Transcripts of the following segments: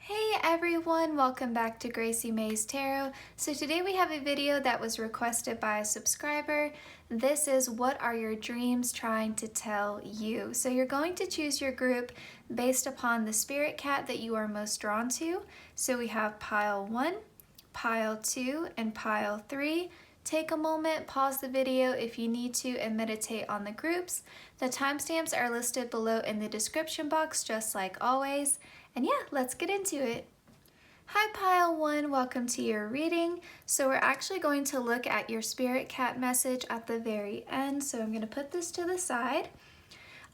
Hey everyone, welcome back to Gracie May's Tarot. So today we have a video that was requested by a subscriber. This is what are your dreams trying to tell you? So you're going to choose your group based upon the spirit cat that you are most drawn to. So we have pile 1, pile 2, and pile 3. Take a moment, pause the video if you need to, and meditate on the groups. The timestamps are listed below in the description box, just like always. And yeah, let's get into it. Hi Pile 1, welcome to your reading. So we're actually going to look at your spirit cat message at the very end. So I'm going to put this to the side.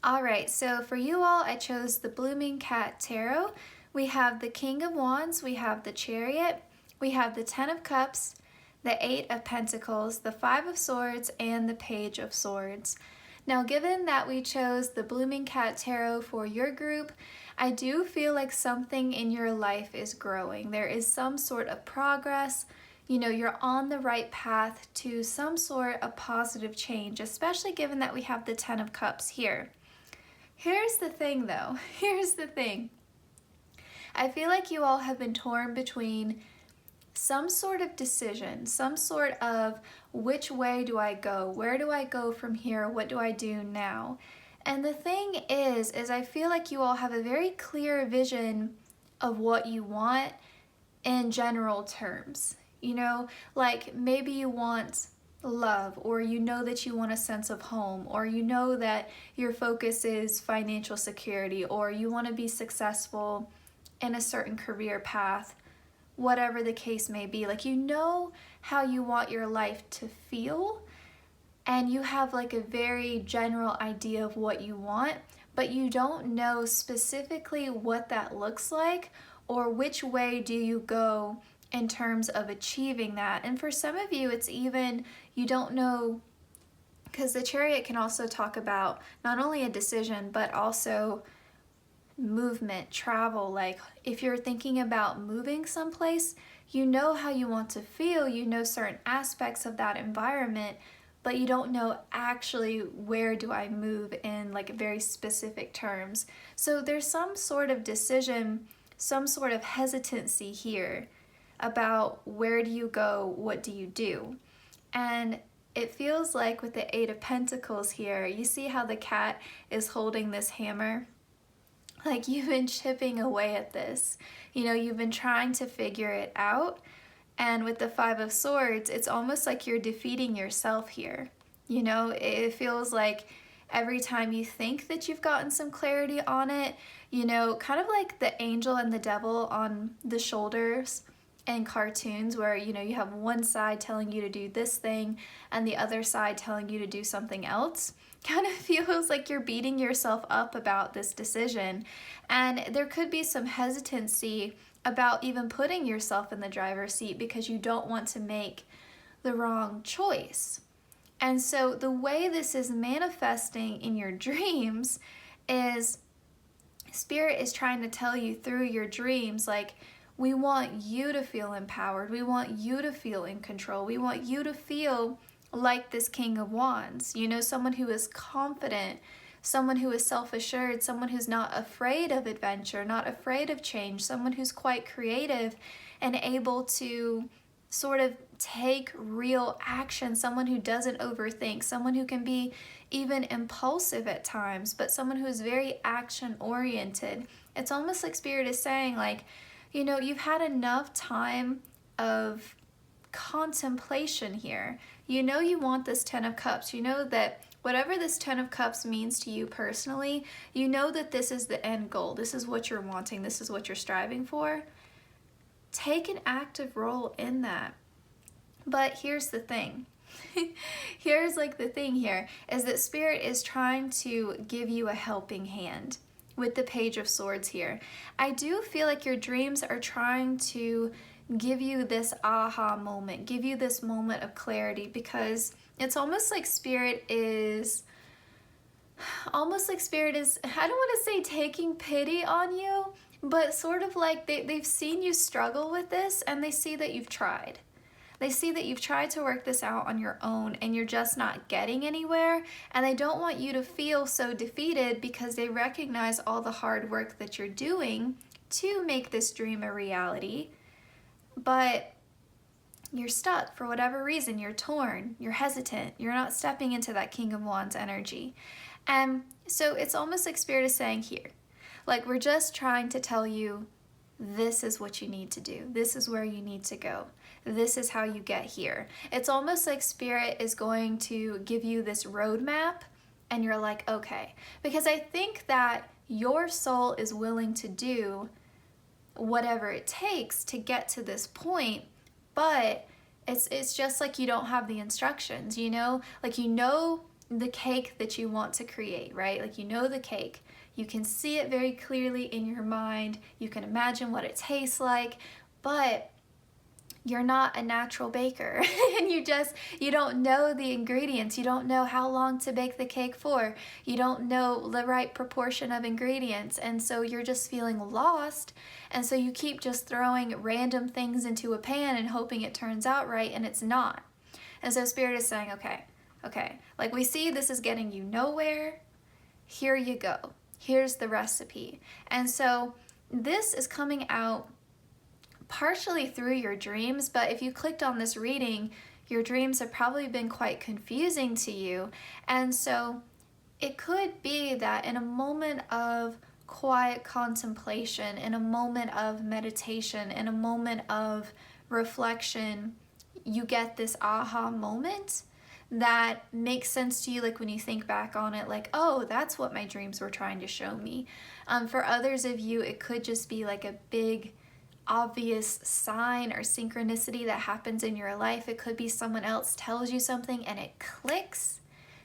Alright, so for you all, I chose the Blooming Cat Tarot. We have the King of Wands, we have the Chariot, we have the Ten of Cups, the Eight of Pentacles, the Five of Swords, and the Page of Swords. Now, given that we chose the Blooming Cat Tarot for your group, I do feel like something in your life is growing. There is some sort of progress. You know, you're on the right path to some sort of positive change, especially given that we have the Ten of Cups here. Here's the thing though, here's the thing. I feel like you all have been torn between some sort of decision, some sort of which way do I go? Where do I go from here? What do I do now? And the thing is I feel like you all have a very clear vision of what you want in general terms. You know, like maybe you want love, or you know that you want a sense of home, or you know that your focus is financial security, or you want to be successful in a certain career path. Whatever the case may be, like you know how you want your life to feel, and you have like a very general idea of what you want, but you don't know specifically what that looks like or which way do you go in terms of achieving that. And for some of you, it's even you don't know, because the Chariot can also talk about not only a decision but also movement, travel. Like if you're thinking about moving someplace, you know how you want to feel, you know certain aspects of that environment, but you don't know actually where do I move in like very specific terms. So there's some sort of decision, some sort of hesitancy here about where do you go, what do you do. And it feels like with the Eight of Pentacles here, you see how the cat is holding this hammer? Like you've been chipping away at this. You know, you've been trying to figure it out. And with the Five of Swords, it's almost like you're defeating yourself here. You know, it feels like every time you think that you've gotten some clarity on it, you know, kind of like the angel and the devil on the shoulders in cartoons where, you know, you have one side telling you to do this thing and the other side telling you to do something else. Kind of feels like you're beating yourself up about this decision, and there could be some hesitancy about even putting yourself in the driver's seat because you don't want to make the wrong choice. And so the way this is manifesting in your dreams is Spirit is trying to tell you through your dreams, like, we want you to feel empowered, we want you to feel in control, we want you to feel like this King of Wands, you know, someone who is confident, someone who is self-assured, someone who's not afraid of adventure, not afraid of change, someone who's quite creative and able to sort of take real action, someone who doesn't overthink, someone who can be even impulsive at times, but someone who is very action-oriented. It's almost like Spirit is saying, like, you know, you've had enough time of contemplation here. You know you want this Ten of Cups. You know that whatever this Ten of Cups means to you personally, you know that this is the end goal. This is what you're wanting. This is what you're striving for. Take an active role in that. But here's the thing. Here's like the thing here is that Spirit is trying to give you a helping hand with the Page of Swords here. I do feel like your dreams are trying to give you this aha moment, give you this moment of clarity, because it's almost like Spirit is, I don't want to say taking pity on you, but sort of like they've seen you struggle with this and they see that you've tried. They see that you've tried to work this out on your own and you're just not getting anywhere, and they don't want you to feel so defeated because they recognize all the hard work that you're doing to make this dream a reality, but you're stuck for whatever reason. You're torn, you're hesitant, you're not stepping into that King of Wands energy. And so it's almost like Spirit is saying here, like, we're just trying to tell you, this is what you need to do. This is where you need to go. This is how you get here. It's almost like Spirit is going to give you this roadmap, and you're like, okay. Because I think that your soul is willing to do whatever it takes to get to this point, but it's just like you don't have the instructions, you know? Like, you know the cake that you want to create, right? Like, you know the cake. You can see it very clearly in your mind. You can imagine what it tastes like, but you're not a natural baker and you don't know the ingredients. You don't know how long to bake the cake for. You don't know the right proportion of ingredients. And so you're just feeling lost. And so you keep just throwing random things into a pan and hoping it turns out right, and it's not. And so Spirit is saying, okay, like, we see this is getting you nowhere. Here you go. Here's the recipe. And so this is coming out partially through your dreams, but if you clicked on this reading, your dreams have probably been quite confusing to you. And so it could be that in a moment of quiet contemplation, in a moment of meditation, in a moment of reflection, you get this aha moment that makes sense to you, like when you think back on it, like, oh, that's what my dreams were trying to show me. For others of you, it could just be like a big obvious sign or synchronicity that happens in your life. It could be someone else tells you something and it clicks.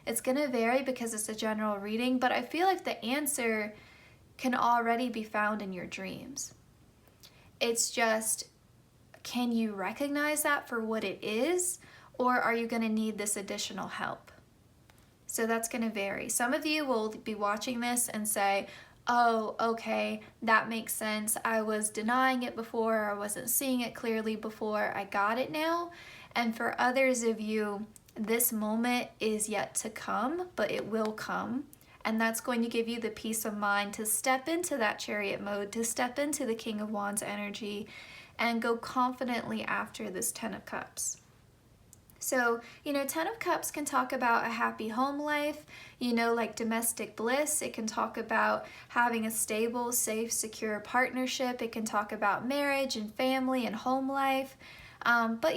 It's gonna vary because it's a general reading, but I feel like the answer can already be found in your dreams. It's just, can you recognize that for what it is, or are you gonna need this additional help? So that's gonna vary. Some of you will be watching this and say, oh, okay, that makes sense. I was denying it before, I wasn't seeing it clearly before, I got it now. And for others of you, this moment is yet to come, but it will come. And that's going to give you the peace of mind to step into that Chariot mode, to step into the King of Wands energy, and go confidently after this Ten of Cups. So, Ten of Cups can talk about a happy home life, like domestic bliss. It can talk about having a stable, safe, secure partnership. It can talk about marriage and family and home life. But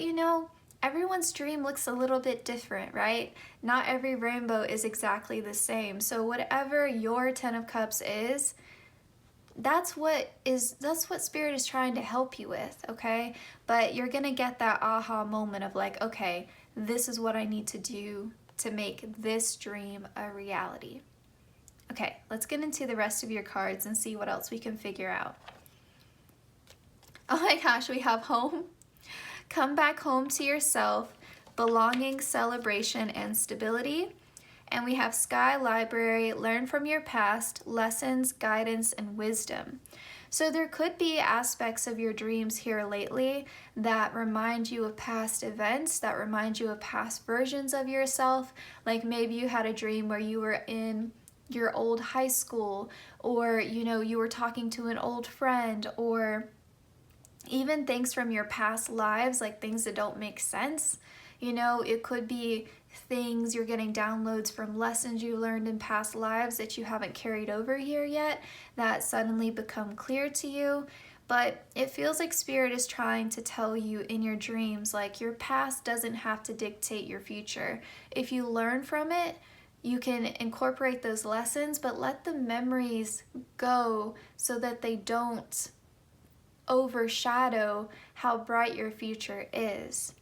everyone's dream looks a little bit different, right? Not every rainbow is exactly the same. So whatever your Ten of Cups is, that's what Spirit is trying to help you with, okay? But you're gonna get that aha moment of like, okay, this is what I need to do to make this dream a reality. Okay, let's get into the rest of your cards and see what else we can figure out. Oh my gosh, we have home. Come back home to yourself, belonging, celebration, and stability. And we have Sky, Library, learn from your past, lessons, guidance, and wisdom. So there could be aspects of your dreams here lately that remind you of past events, that remind you of past versions of yourself. Like maybe you had a dream where you were in your old high school, or you were talking to an old friend, or even things from your past lives, like things that don't make sense. It could be things you're getting downloads from lessons you learned in past lives that you haven't carried over here yet that suddenly become clear to you. But it feels like Spirit is trying to tell you in your dreams, like, your past doesn't have to dictate your future. If you learn from it, you can incorporate those lessons, but let the memories go so that they don't overshadow how bright your future is.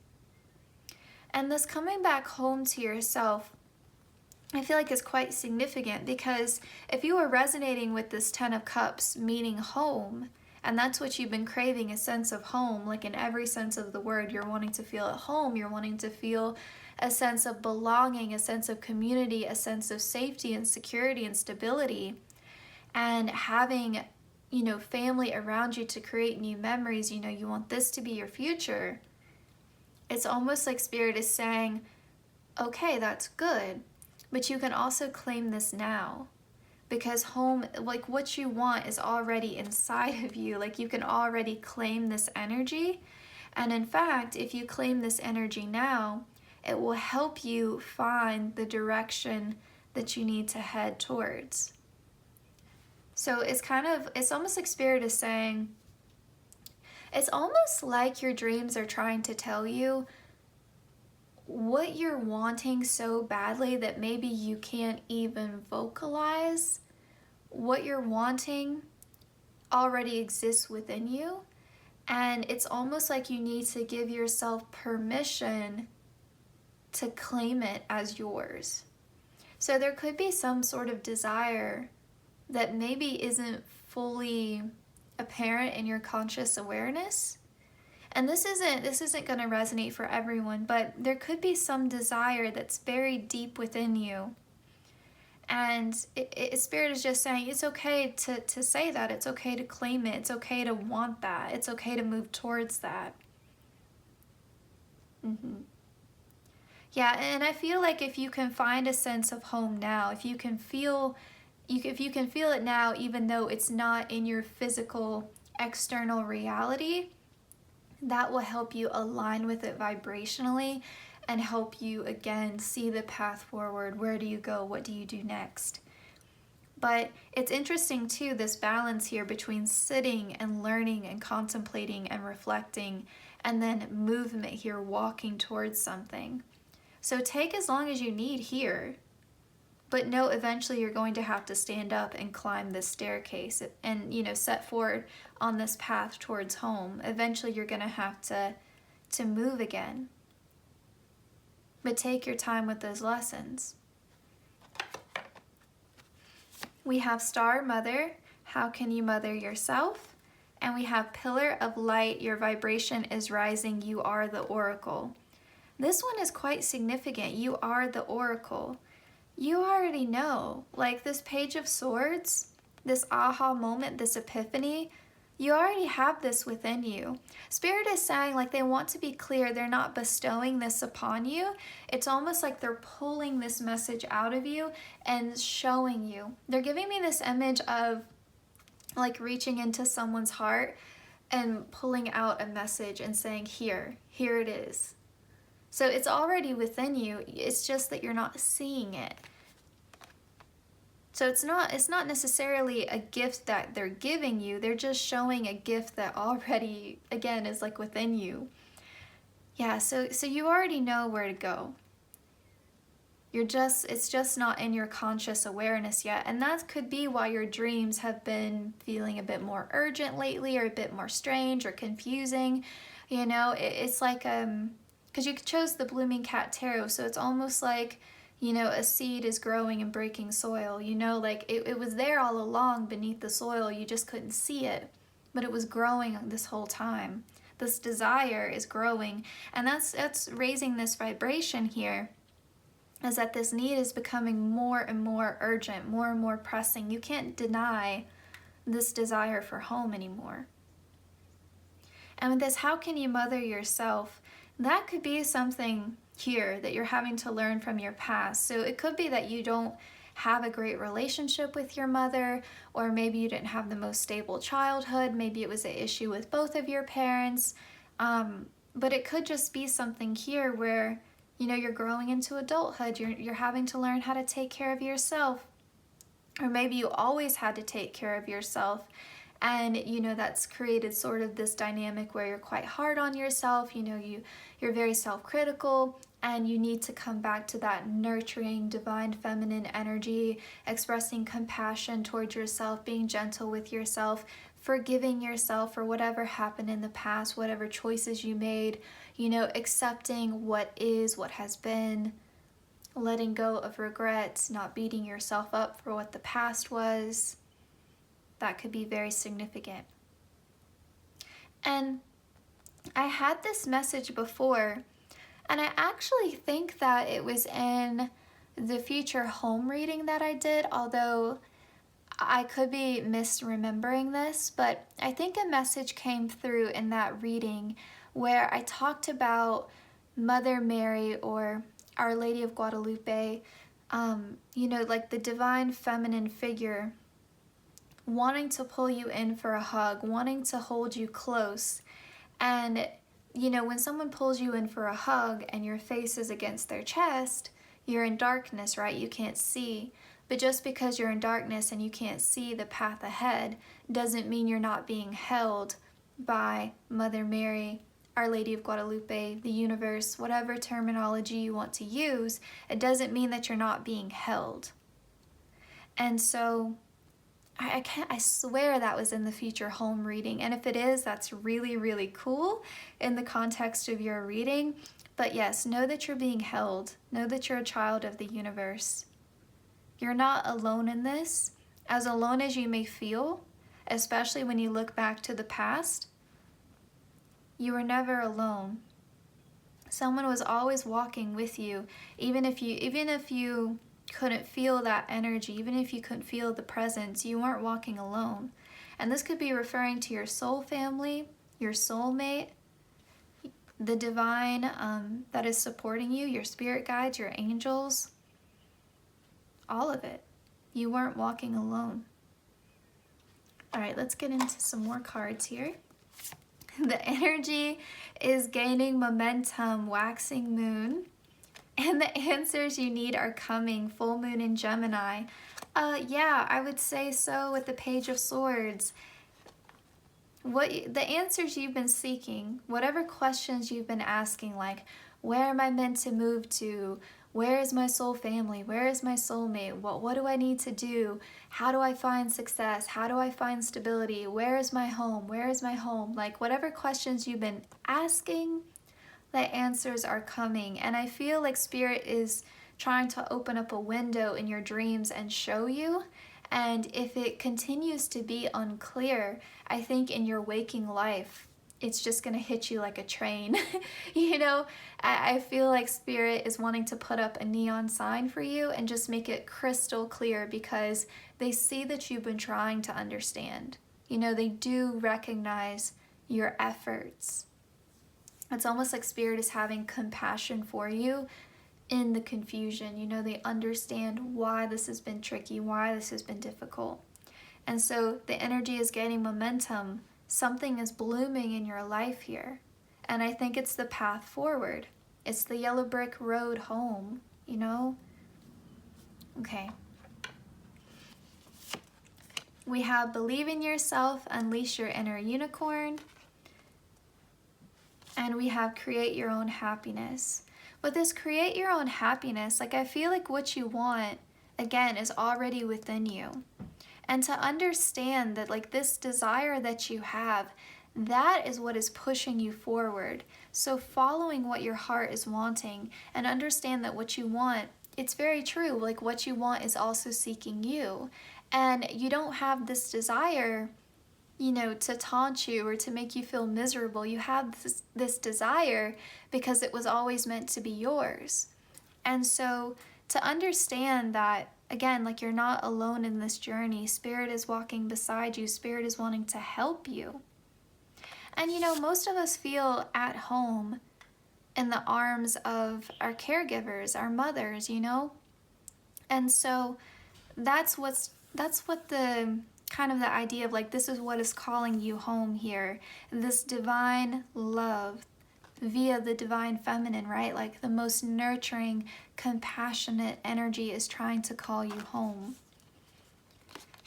And this coming back home to yourself, I feel like is quite significant, because if you are resonating with this Ten of Cups, meaning home, and that's what you've been craving, a sense of home, like in every sense of the word, you're wanting to feel at home, you're wanting to feel a sense of belonging, a sense of community, a sense of safety and security and stability, and having, family around you to create new memories, you want this to be your future. It's almost like Spirit is saying, okay, that's good, but you can also claim this now. because home, like what you want is already inside of you. Like you can already claim this energy. And in fact, if you claim this energy now, it will help you find the direction that you need to head towards. So it's almost like Spirit is saying, it's almost like your dreams are trying to tell you what you're wanting so badly that maybe you can't even vocalize. What you're wanting already exists within you, and it's almost like you need to give yourself permission to claim it as yours. So there could be some sort of desire that maybe isn't fully apparent in your conscious awareness. And this isn't going to resonate for everyone, but there could be some desire that's very deep within you. And Spirit is just saying it's okay to say that. It's okay to claim it. It's okay to want that. It's okay to move towards that. Yeah, and I feel like if you can find a sense of home now, if you can feel it now, even though it's not in your physical external reality, that will help you align with it vibrationally and help you again see the path forward. Where do you go? What do you do next? But it's interesting too, this balance here between sitting and learning and contemplating and reflecting, and then movement here, walking towards something. So take as long as you need here, but know eventually you're going to have to stand up and climb this staircase and, set forward on this path towards home. Eventually you're going to have to move again. But take your time with those lessons. We have Star Mother, how can you mother yourself? And we have Pillar of Light, your vibration is rising, you are the oracle. This one is quite significant. You are the oracle. You already know, like this Page of Swords, this aha moment, this epiphany, you already have this within you. Spirit is saying, like, they want to be clear. They're not bestowing this upon you. It's almost like they're pulling this message out of you and showing you. They're giving me this image of like reaching into someone's heart and pulling out a message and saying, here it is. So it's already within you. It's just that you're not seeing it. So it's not necessarily a gift that they're giving you. They're just showing a gift that already, again, is like within you. Yeah, so you already know where to go. It's just not in your conscious awareness yet. And that could be why your dreams have been feeling a bit more urgent lately, or a bit more strange or confusing. It's like, because you chose the Blooming Cat Tarot, so it's almost like, a seed is growing and breaking soil, like it was there all along beneath the soil, you just couldn't see it, but it was growing this whole time. This desire is growing, and that's raising this vibration here, is that this need is becoming more and more urgent, more and more pressing. You can't deny this desire for home anymore. And with this, how can you mother yourself? That could be something here that you're having to learn from your past. So it could be that you don't have a great relationship with your mother, or maybe you didn't have the most stable childhood. Maybe it was an issue with both of your parents. But it could just be something here where, you're growing into adulthood. You're having to learn how to take care of yourself. Or maybe you always had to take care of yourself. And, that's created sort of this dynamic where you're quite hard on yourself. You're very self-critical, and you need to come back to that nurturing, divine feminine energy, expressing compassion towards yourself, being gentle with yourself, forgiving yourself for whatever happened in the past, whatever choices you made, accepting what is, what has been, letting go of regrets, not beating yourself up for what the past was. That could be very significant. And I had this message before, and I actually think that it was in the future home reading that I did, although I could be misremembering this, but I think a message came through in that reading where I talked about Mother Mary, or Our Lady of Guadalupe, you know, like the divine feminine figure wanting to pull you in for a hug, wanting to hold you close. And, you know, when someone pulls you in for a hug and your face is against their chest, you're in darkness, right? You can't see. But just because you're in darkness and you can't see the path ahead doesn't mean you're not being held by Mother Mary, Our Lady of Guadalupe, the universe, whatever terminology you want to use. It doesn't mean that you're not being held. And so I swear that was in the future home reading. And if it is, that's really, really cool in the context of your reading. But yes, know that you're being held. Know that you're a child of the universe. You're not alone in this. As alone as you may feel, especially when you look back to the past, you were never alone. Someone was always walking with you, even if you couldn't feel that energy, even if you couldn't feel the presence, you weren't walking alone. And this could be referring to your soul family, your soulmate, the divine that is supporting you, your spirit guides, your angels, all of it. You weren't walking alone. All right, let's get into some more cards here. The energy is gaining momentum, waxing moon. And the answers you need are coming, full moon in Gemini. Yeah, I would say so with the Page of Swords. The answers you've been seeking, whatever questions you've been asking, like, where am I meant to move to? Where is my soul family? Where is my soulmate? What do I need to do? How do I find success? How do I find stability? Where is my home? Where is my home? Like, whatever questions you've been asking, the answers are coming. And I feel like Spirit is trying to open up a window in your dreams and show you. And if it continues to be unclear, I think in your waking life, it's just going to hit you like a train. You know, I feel like Spirit is wanting to put up a neon sign for you and just make it crystal clear, because they see that you've been trying to understand. You know, they do recognize your efforts. It's almost like Spirit is having compassion for you in the confusion. You know, they understand why this has been tricky, why this has been difficult. And so the energy is gaining momentum. Something is blooming in your life here. And I think it's the path forward. It's the yellow brick road home, you know? Okay. We have believe in yourself, unleash your inner unicorn. And we have create your own happiness. With this create your own happiness, like, I feel like what you want, again, is already within you. And to understand that, like, this desire that you have, that is what is pushing you forward. So following what your heart is wanting, and understand that what you want, it's very true. Like, what you want is also seeking you. And you don't have this desire, you know, to taunt you or to make you feel miserable. You have this desire because it was always meant to be yours. And so to understand that, again, like, you're not alone in this journey. Spirit is walking beside you. Spirit is wanting to help you. And, you know, most of us feel at home in the arms of our caregivers, our mothers, you know? And so that's what the kind of the idea of, like, this is what is calling you home here. This divine love via the divine feminine, right? Like, the most nurturing, compassionate energy is trying to call you home.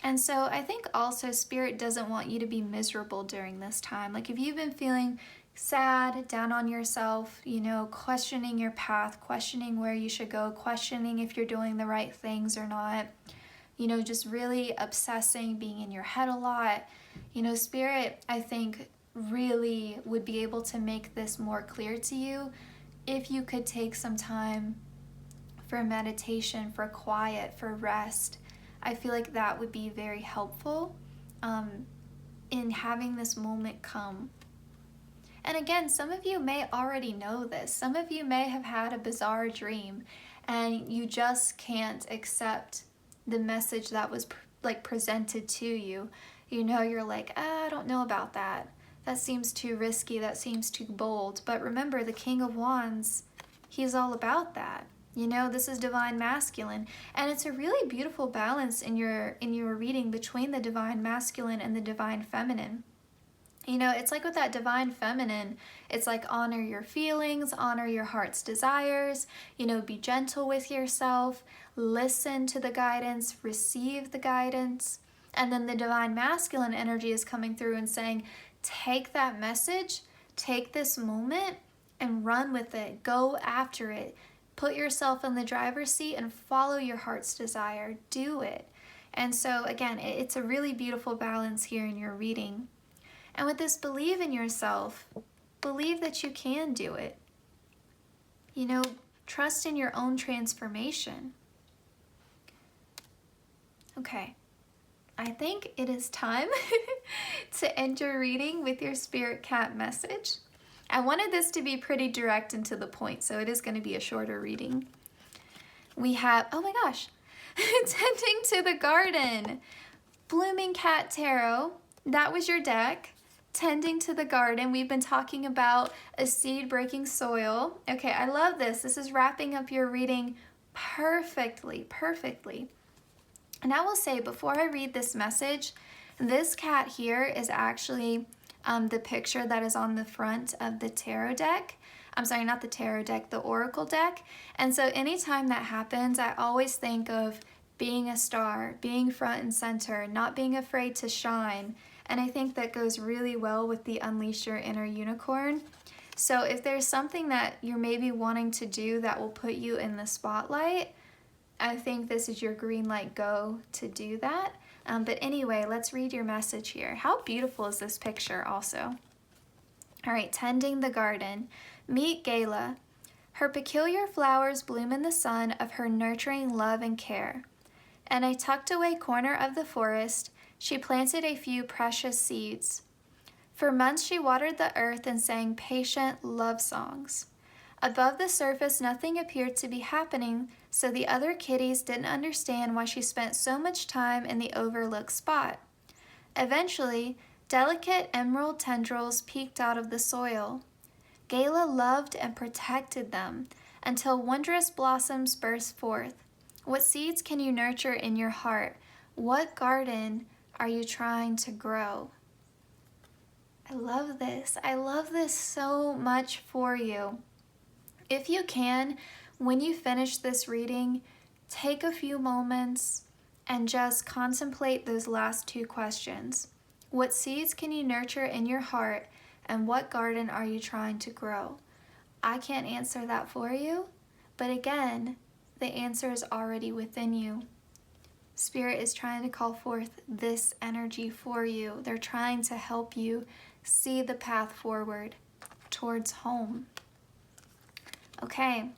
And so I think also Spirit doesn't want you to be miserable during this time. Like, if you've been feeling sad, down on yourself, you know, questioning your path, questioning where you should go, questioning if you're doing the right things or not, you know, just really obsessing, being in your head a lot, you know, Spirit, I think, really would be able to make this more clear to you if you could take some time for meditation, for quiet, for rest. I feel like that would be very helpful in having this moment come. And again, some of you may already know this. Some of you may have had a bizarre dream and you just can't accept the message that was presented to you. You know, you're like, I don't know about that. That seems too risky. That seems too bold. But remember, the King of Wands, he's all about that. You know, this is divine masculine, and it's a really beautiful balance in your reading between the divine masculine and the divine feminine. You know, it's like with that divine feminine, it's like honor your feelings, honor your heart's desires, you know, be gentle with yourself, listen to the guidance, receive the guidance. And then the divine masculine energy is coming through and saying, take that message, take this moment and run with it, go after it. Put yourself in the driver's seat and follow your heart's desire, do it. And so again, it's a really beautiful balance here in your reading. And with this, believe in yourself. Believe that you can do it. You know, trust in your own transformation. Okay, I think it is time to end your reading with your spirit cat message. I wanted this to be pretty direct and to the point, so it is going to be a shorter reading. We have, oh my gosh, Tending to the Garden. Blooming Cat Tarot, that was your deck. Tending to the Garden, we've been talking about a seed breaking soil. Okay, I love this. This is wrapping up your reading perfectly. And I will say, before I read this message, this cat here is actually the picture that is on the front of the tarot deck. I'm sorry, not the tarot deck, the oracle deck. And so anytime that happens, I always think of being a star, being front and center, not being afraid to shine. And I think that goes really well with the Unleash Your Inner Unicorn. So if there's something that you're maybe wanting to do that will put you in the spotlight, I think this is your green light go to do that. But anyway, let's read your message here. How beautiful is this picture also? All right, Tending the Garden. Meet Gala. Her peculiar flowers bloom in the sun of her nurturing love and care. In a tucked away corner of the forest, she planted a few precious seeds. For months she watered the earth and sang patient love songs. Above the surface, nothing appeared to be happening, so the other kitties didn't understand why she spent so much time in the overlooked spot. Eventually, delicate emerald tendrils peeked out of the soil. Gala loved and protected them until wondrous blossoms burst forth. What seeds can you nurture in your heart? What garden are you trying to grow? I love this. I love this so much for you. If you can, when you finish this reading, take a few moments and just contemplate those last two questions. What seeds can you nurture in your heart, and what garden are you trying to grow? I can't answer that for you, but again, the answer is already within you. Spirit is trying to call forth this energy for you. They're trying to help you see the path forward towards home. Okay,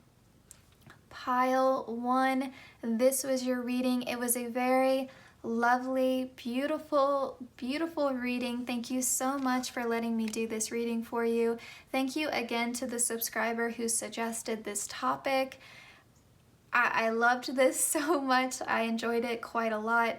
pile one, this was your reading. It was a very lovely, beautiful reading. Thank you so much for letting me do this reading for you. Thank you again to the subscriber who suggested this topic. I loved this so much. I enjoyed it quite a lot.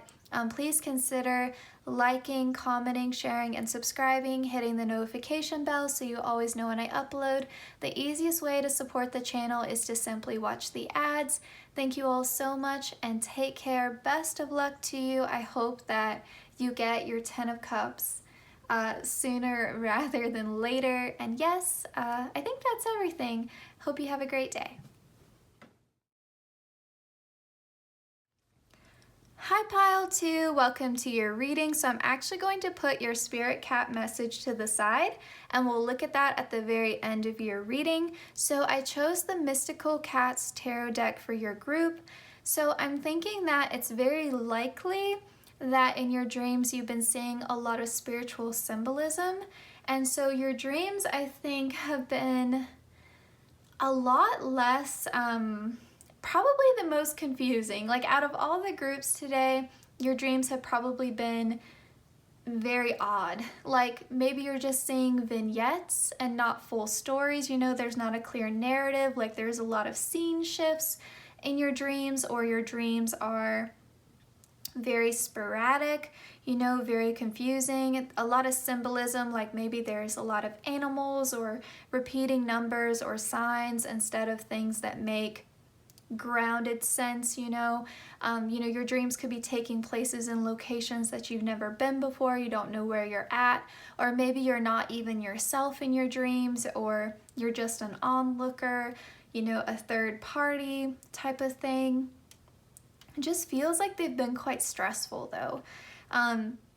Please consider liking, commenting, sharing, and subscribing, hitting the notification bell so you always know when I upload. The easiest way to support the channel is to simply watch the ads. Thank you all so much and take care. Best of luck to you. I hope that you get your 10 of Cups sooner rather than later. And yes, I think that's everything. Hope you have a great day. Hi Pile 2, welcome to your reading. So I'm actually going to put your spirit cat message to the side and we'll look at that at the very end of your reading. So I chose the Mystical Cats Tarot deck for your group. So I'm thinking that it's very likely that in your dreams you've been seeing a lot of spiritual symbolism. And so your dreams, I think, have been a lot less probably the most confusing. Like out of all the groups today, your dreams have probably been very odd. Like maybe you're just seeing vignettes and not full stories. You know, there's not a clear narrative. Like there's a lot of scene shifts in your dreams, or your dreams are very sporadic, you know, very confusing. A lot of symbolism, like maybe there's a lot of animals or repeating numbers or signs instead of things that make grounded sense, your dreams could be taking places in locations that you've never been before. You don't know where you're at, or maybe you're not even yourself in your dreams, or you're just an onlooker, a third party type of thing. It just feels like they've been quite stressful though.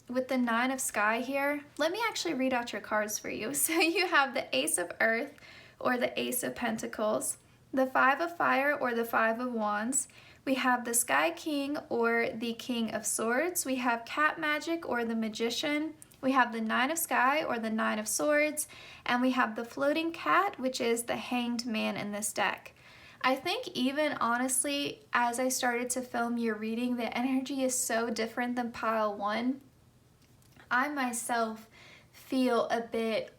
With the 9 of Sky here, let me actually read out your cards for you. So you have the Ace of Earth or the Ace of Pentacles, the 5 of Fire or the 5 of Wands. We have the Sky King or the King of Swords. We have Cat Magic or the Magician. We have the 9 of Sky or the 9 of Swords. And we have the Floating Cat, which is the Hanged Man in this deck. I think even honestly, as I started to film your reading, the energy is so different than pile 1. I myself feel a bit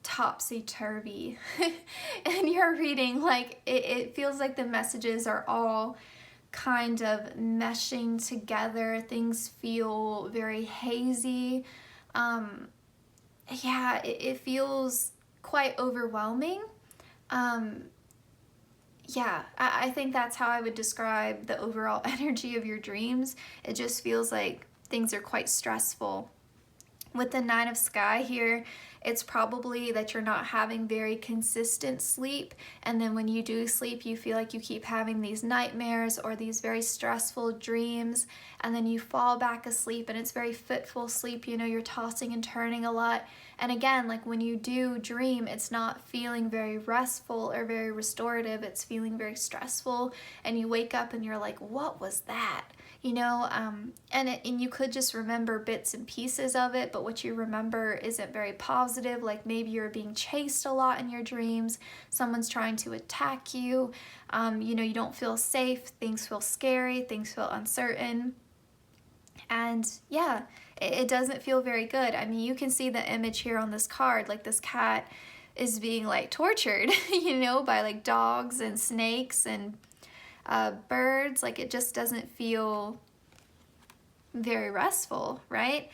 topsy-turvy in your reading. Like it feels like the messages are all kind of meshing together. Things feel very hazy. Yeah, it feels quite overwhelming. Yeah, I think that's how I would describe the overall energy of your dreams. It just feels like things are quite stressful. With the 9 of Sky here, it's probably that you're not having very consistent sleep, and then when you do sleep, you feel like you keep having these nightmares or these very stressful dreams, and then you fall back asleep and it's very fitful sleep, you're tossing and turning a lot. And again, like when you do dream, it's not feeling very restful or very restorative, it's feeling very stressful, and you wake up and you're like, what was that? And you could just remember bits and pieces of it, but what you remember isn't very positive. Like maybe you're being chased a lot in your dreams, someone's trying to attack you, you don't feel safe, things feel scary, things feel uncertain, and yeah, it doesn't feel very good. I mean, you can see the image here on this card, like this cat is being like tortured, by like dogs and snakes and birds. Like it just doesn't feel very restful, right?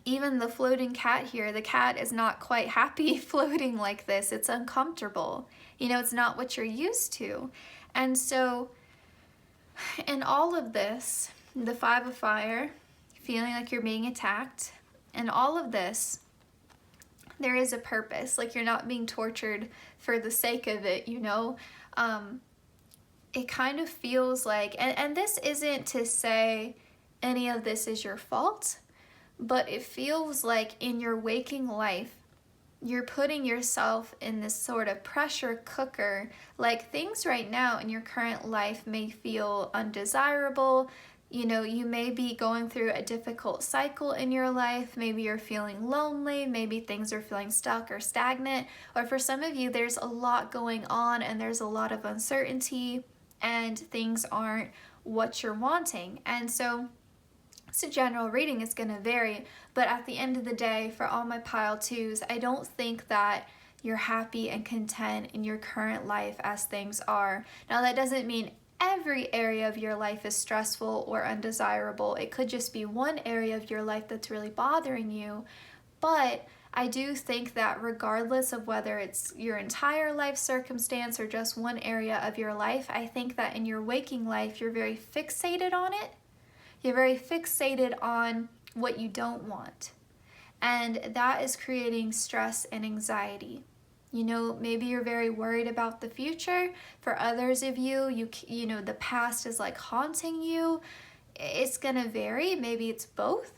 Even the floating cat here, the cat is not quite happy floating like this. It's uncomfortable. It's not what you're used to. And so in all of this, the 5 of Fire, feeling like you're being attacked, and all of this, there is a purpose. Like you're not being tortured for the sake of it, it kind of feels like, and this isn't to say any of this is your fault, but it feels like in your waking life, you're putting yourself in this sort of pressure cooker. Like things right now in your current life may feel undesirable. You may be going through a difficult cycle in your life. Maybe you're feeling lonely. Maybe things are feeling stuck or stagnant. Or for some of you, there's a lot going on and there's a lot of uncertainty and things aren't what you're wanting. And so it's a general reading, it's going to vary. But at the end of the day, for all my pile 2s, I don't think that you're happy and content in your current life as things are. Now, that doesn't mean every area of your life is stressful or undesirable. It could just be one area of your life that's really bothering you. But I do think that regardless of whether it's your entire life circumstance or just one area of your life, I think that in your waking life, you're very fixated on it. You're very fixated on what you don't want. And that is creating stress and anxiety. Maybe you're very worried about the future. For others of you, the past is like haunting you. It's gonna vary, maybe it's both,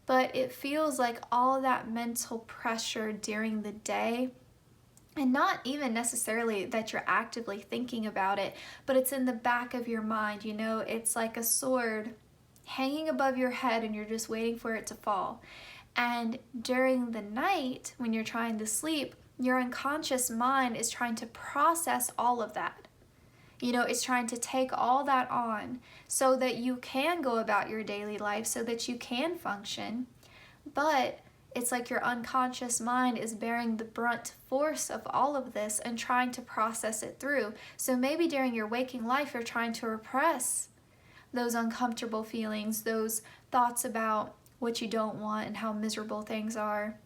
but it feels like all that mental pressure during the day, and not even necessarily that you're actively thinking about it, but it's in the back of your mind, it's like a sword hanging above your head and you're just waiting for it to fall. And during the night, when you're trying to sleep, your unconscious mind is trying to process all of that. It's trying to take all that on so that you can go about your daily life, so that you can function. But it's like your unconscious mind is bearing the brunt force of all of this and trying to process it through. So maybe during your waking life, you're trying to repress those uncomfortable feelings, those thoughts about what you don't want and how miserable things are.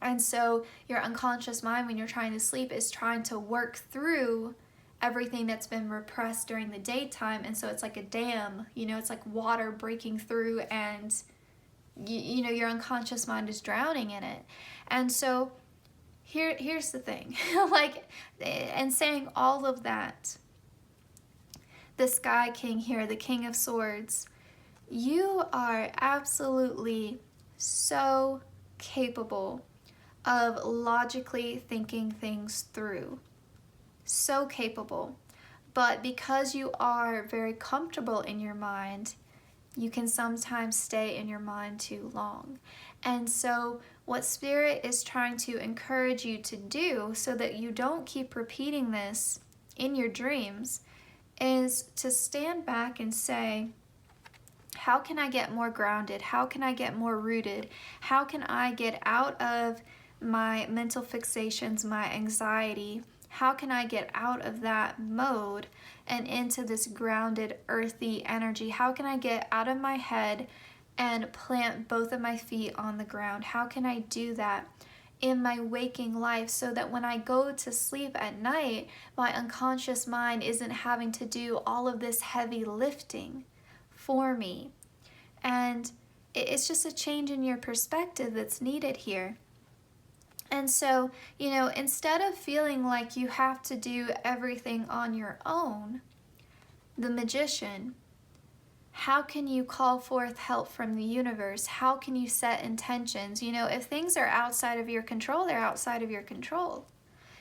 And so your unconscious mind, when you're trying to sleep, is trying to work through everything that's been repressed during the daytime, and so it's like a dam, you know, it's like water breaking through, and you know, your unconscious mind is drowning in it. And so here's the thing, like, and saying all of that, the Sky King here, the King of Swords, you are absolutely so capable of logically thinking things through. So capable. But because you are very comfortable in your mind, you can sometimes stay in your mind too long. And so what Spirit is trying to encourage you to do, so that you don't keep repeating this in your dreams, is to stand back and say, how can I get more grounded? How can I get more rooted? How can I get out of my mental fixations, my anxiety? How can I get out of that mode and into this grounded, earthy energy? How can I get out of my head and plant both of my feet on the ground? How can I do that in my waking life, so that when I go to sleep at night, my unconscious mind isn't having to do all of this heavy lifting for me? And it's just a change in your perspective that's needed here. And so, you know, instead of feeling like you have to do everything on your own, the Magician, how can you call forth help from the universe? How can you set intentions? You know, if things are outside of your control, they're outside of your control.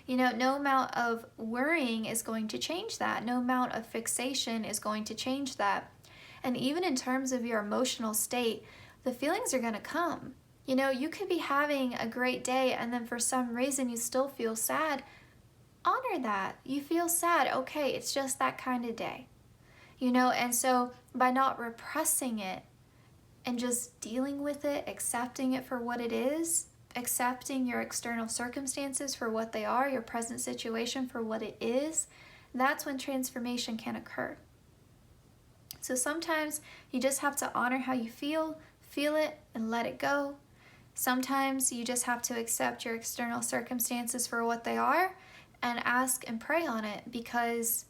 You know, no amount of worrying is going to change that. No amount of fixation is going to change that. And even in terms of your emotional state, the feelings are going to come. You know, you could be having a great day, and then for some reason you still feel sad. Honor that. You feel sad. Okay, it's just that kind of day. You know, and so by not repressing it and just dealing with it, accepting it for what it is, accepting your external circumstances for what they are, your present situation for what it is, that's when transformation can occur. So sometimes you just have to honor how you feel it, and let it go. Sometimes you just have to accept your external circumstances for what they are and ask and pray on it, because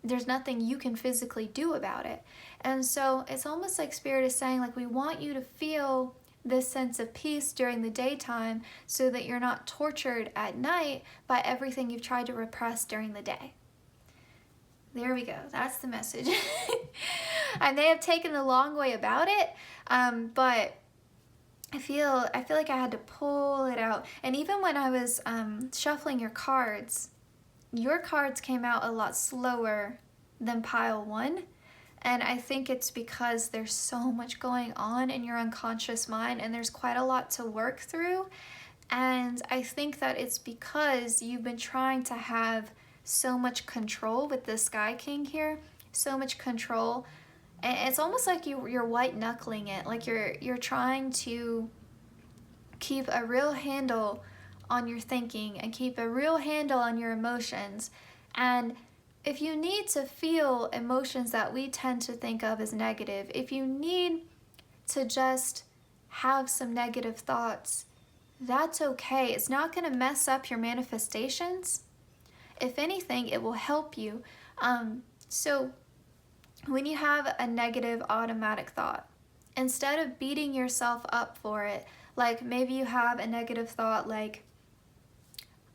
there's nothing you can physically do about it. And so it's almost like Spirit is saying, like, we want you to feel this sense of peace during the daytime, so that you're not tortured at night by everything you've tried to repress during the day. There we go. That's the message. I may have taken the long way about it, but I feel like I had to pull it out. And even when I was shuffling your cards came out a lot slower than pile 1. And I think it's because there's so much going on in your unconscious mind, and there's quite a lot to work through. And I think that it's because you've been trying to have so much control with the Sky King here, so much control. And it's almost like you're white knuckling it, like you're trying to keep a real handle on your thinking and keep a real handle on your emotions. And if you need to feel emotions that we tend to think of as negative, if you need to just have some negative thoughts, that's okay. It's not going to mess up your manifestations. If anything, it will help you. So when you have a negative automatic thought, instead of beating yourself up for it, like maybe you have a negative thought like,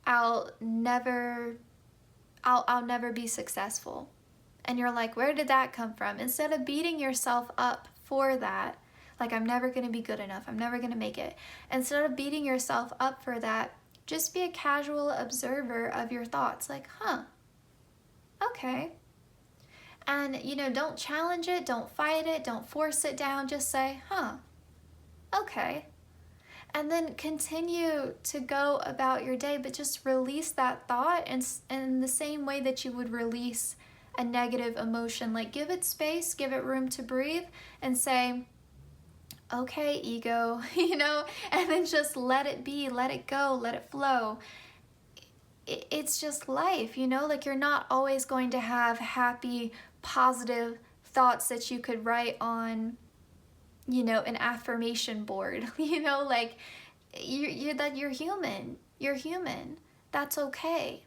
I'll never be successful. And you're like, where did that come from? Instead of beating yourself up for that, like, I'm never going to be good enough, I'm never going to make it. Instead of beating yourself up for that, just be a casual observer of your thoughts. Like, okay. And, you know, don't challenge it, don't fight it, don't force it down. Just say, okay. And then continue to go about your day, but just release that thought in the same way that you would release a negative emotion. Like, give it space, give it room to breathe, and say, okay, ego, you know, and then just let it be, let it go, let it flow. It's just life, you know, like, you're not always going to have happy, positive thoughts that you could write on, you know, an affirmation board, you know, like, you're human, that's okay.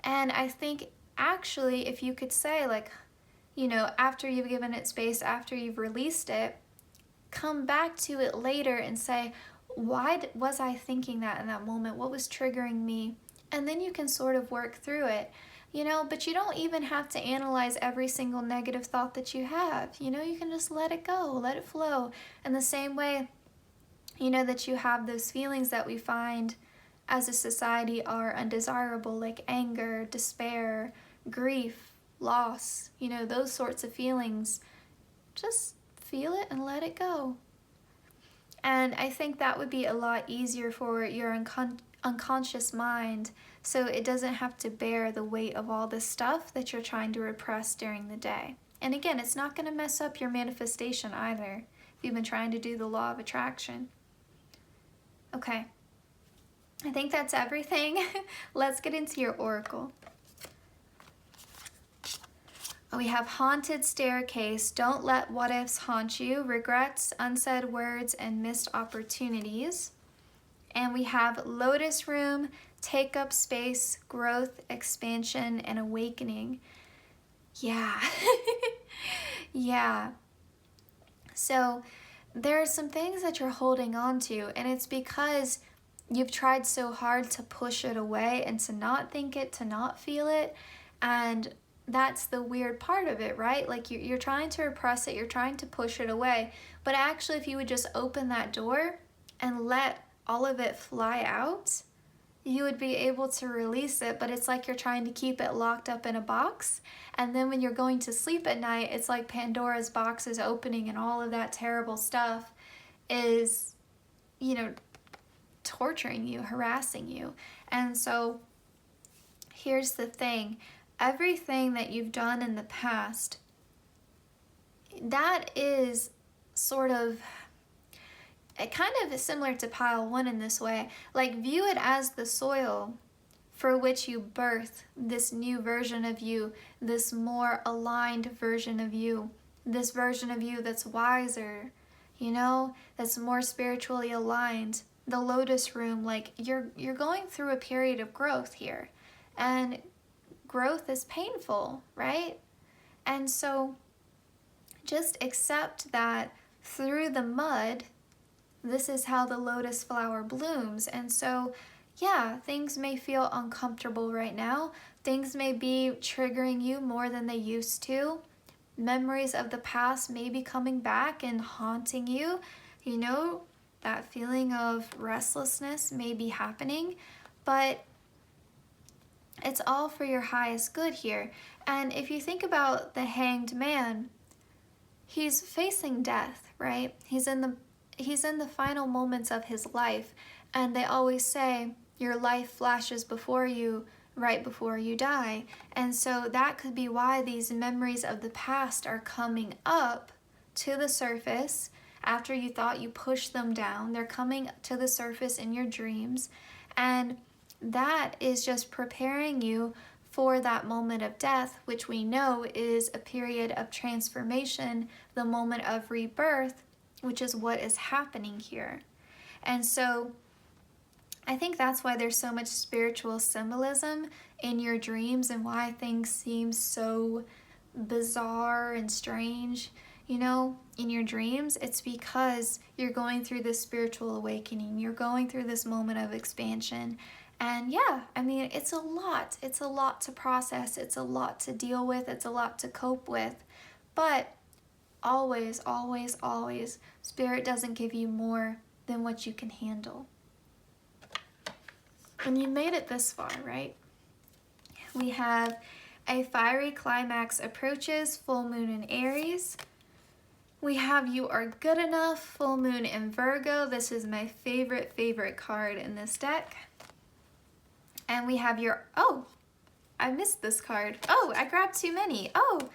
And I think actually, if you could say, like, you know, after you've given it space, after you've released it, come back to it later and say, why was I thinking that in that moment? What was triggering me? And then you can sort of work through it, you know, but you don't even have to analyze every single negative thought that you have. You know, you can just let it go, let it flow. In the same way, you know, that you have those feelings that we find as a society are undesirable, like anger, despair, grief, loss, you know, those sorts of feelings. Just feel it and let it go. And I think that would be a lot easier for your unconscious mind, so it doesn't have to bear the weight of all this stuff that you're trying to repress during the day. And again, it's not going to mess up your manifestation either if you've been trying to do the law of attraction. Okay, I think that's everything. Let's get into your oracle. We have haunted staircase, don't let what ifs haunt you, regrets, unsaid words, and missed opportunities. And we have lotus room, take up space, growth, expansion, and awakening. Yeah. Yeah. So there are some things that you're holding on to, and it's because you've tried so hard to push it away and to not think it, to not feel it, and that's the weird part of it, right? Like you're trying to repress it, you're trying to push it away, but actually if you would just open that door and let all of it fly out, you would be able to release it. But it's like you're trying to keep it locked up in a box, and then when you're going to sleep at night, it's like Pandora's box is opening and all of that terrible stuff is, you know, torturing you, harassing you. And so here's the thing. Everything that you've done in the past, that is sort of, it kind of is similar to pile one in this way. Like, view it as the soil for which you birth this new version of you, this more aligned version of you, this version of you that's wiser, you know, that's more spiritually aligned. The lotus room, like you're going through a period of growth here, and growth is painful, right? And so just accept that through the mud, this is how the lotus flower blooms. And so, yeah, things may feel uncomfortable right now. Things may be triggering you more than they used to. Memories of the past may be coming back and haunting you. You know, that feeling of restlessness may be happening, but it's all for your highest good here. And if you think about the hanged man, he's facing death, right? He's in the final moments of his life, and they always say your life flashes before you right before you die. And so that could be why these memories of the past are coming up to the surface after you thought you pushed them down. They're coming to the surface in your dreams, and that is just preparing you for that moment of death, which we know is a period of transformation, the moment of rebirth, which is what is happening here. And so I think that's why there's so much spiritual symbolism in your dreams and why things seem so bizarre and strange, you know, in your dreams. It's because you're going through this spiritual awakening. You're going through this moment of expansion. And yeah, I mean, it's a lot. It's a lot to process. It's a lot to deal with. It's a lot to cope with. But always, always, always, Spirit doesn't give you more than what you can handle. And you made it this far, right? We have a fiery climax approaches, full moon in Aries. We have you are good enough, full moon in Virgo. This is my favorite card in this deck. And we have your, oh, I missed this card. Oh, I grabbed too many. Oh.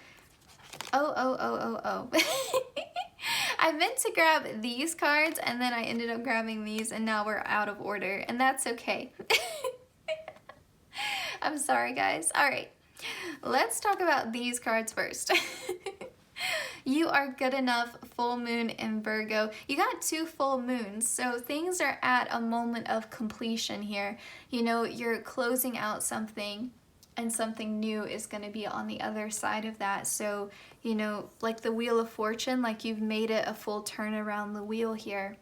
I meant to grab these cards, and then I ended up grabbing these, and now we're out of order, and that's okay. I'm sorry, guys. All right, let's talk about these cards first. You are good enough, full moon in Virgo. You got 2 full moons, so things are at a moment of completion here. You know, you're closing out something, and something new is going to be on the other side of that. So, you know, like the Wheel of Fortune, like you've made it a full turn around the wheel here.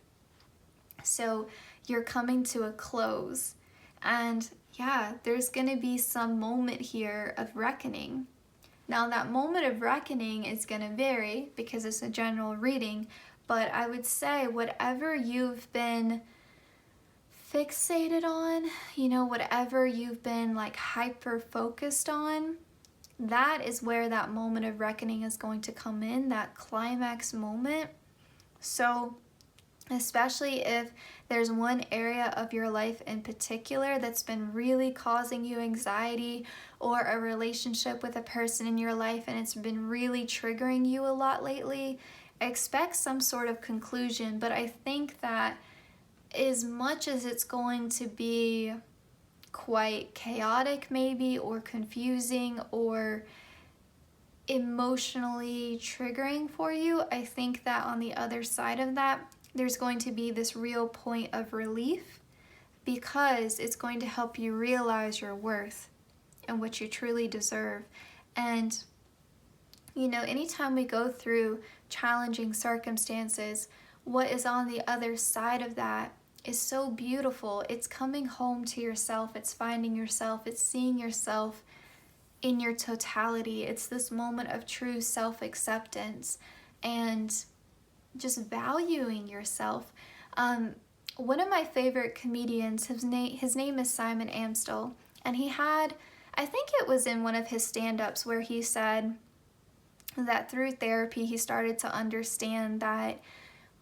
So you're coming to a close. And yeah, there's going to be some moment here of reckoning. Now that moment of reckoning is going to vary because it's a general reading, but I would say whatever you've been fixated on, you know, whatever you've been like hyper focused on, that is where that moment of reckoning is going to come in, that climax moment. So especially if there's one area of your life in particular that's been really causing you anxiety, or a relationship with a person in your life and it's been really triggering you a lot lately, expect some sort of conclusion. But I think that as much as it's going to be quite chaotic maybe, or confusing, or emotionally triggering for you, I think that on the other side of that, there's going to be this real point of relief, because it's going to help you realize your worth and what you truly deserve. And, you know, anytime we go through challenging circumstances, what is on the other side of that is so beautiful. It's coming home to yourself, it's finding yourself, it's seeing yourself in your totality. It's this moment of true self-acceptance and just valuing yourself. One of my favorite comedians, his name is Simon Amstel, and he had, I think it was in one of his stand-ups, where he said that through therapy he started to understand that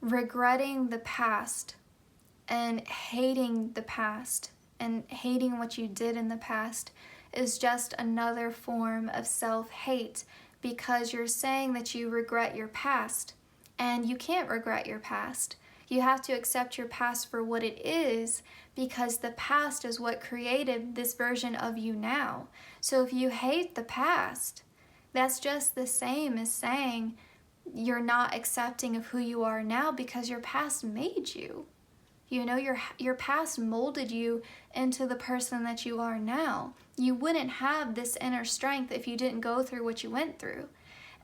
regretting the past and hating the past and hating what you did in the past is just another form of self-hate, because you're saying that you regret your past, and you can't regret your past. You have to accept your past for what it is, because the past is what created this version of you now. So if you hate the past, that's just the same as saying you're not accepting of who you are now, because your past made you. You know, your past molded you into the person that you are now. You wouldn't have this inner strength if you didn't go through what you went through.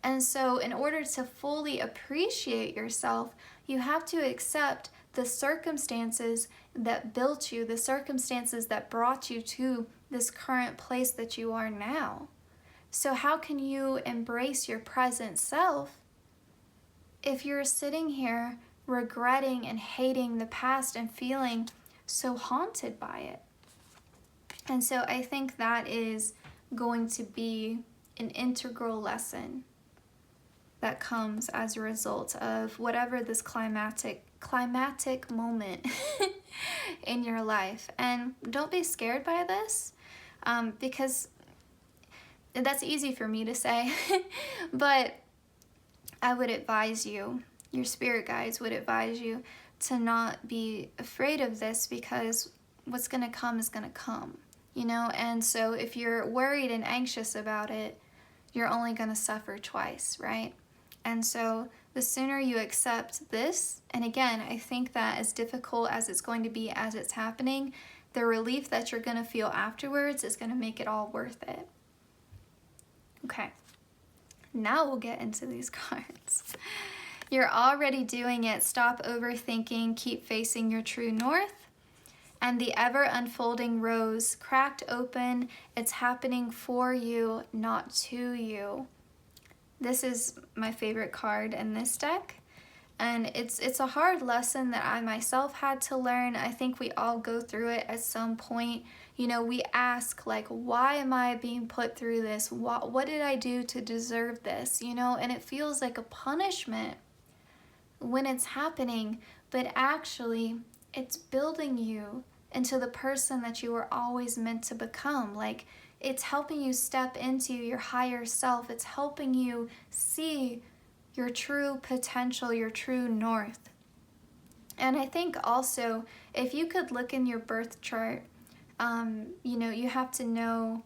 And so in order to fully appreciate yourself, you have to accept the circumstances that built you, the circumstances that brought you to this current place that you are now. So how can you embrace your present self if you're sitting here regretting and hating the past and feeling so haunted by it? And so I think that is going to be an integral lesson that comes as a result of whatever this climatic moment in your life. And don't be scared by this, because that's easy for me to say, but I would advise you, your spirit guides would advise you to not be afraid of this, because what's going to come is going to come, you know? And so if you're worried and anxious about it, you're only going to suffer twice, right? And so the sooner you accept this, and again, I think that as difficult as it's going to be as it's happening, the relief that you're going to feel afterwards is going to make it all worth it. Okay, now we'll get into these cards. You're already doing it. Stop overthinking. Keep facing your true north. And the ever unfolding rose, cracked open. It's happening for you, not to you. This is my favorite card in this deck. And it's a hard lesson that I myself had to learn. I think we all go through it at some point. You know, we ask, like, why am I being put through this? What did I do to deserve this? You know, and it feels like a punishment when it's happening, but actually it's building you into the person that you were always meant to become. Like, it's helping you step into your higher self. It's helping you see your true potential, your true north. And I think also, if you could look in your birth chart, you know, you have to know,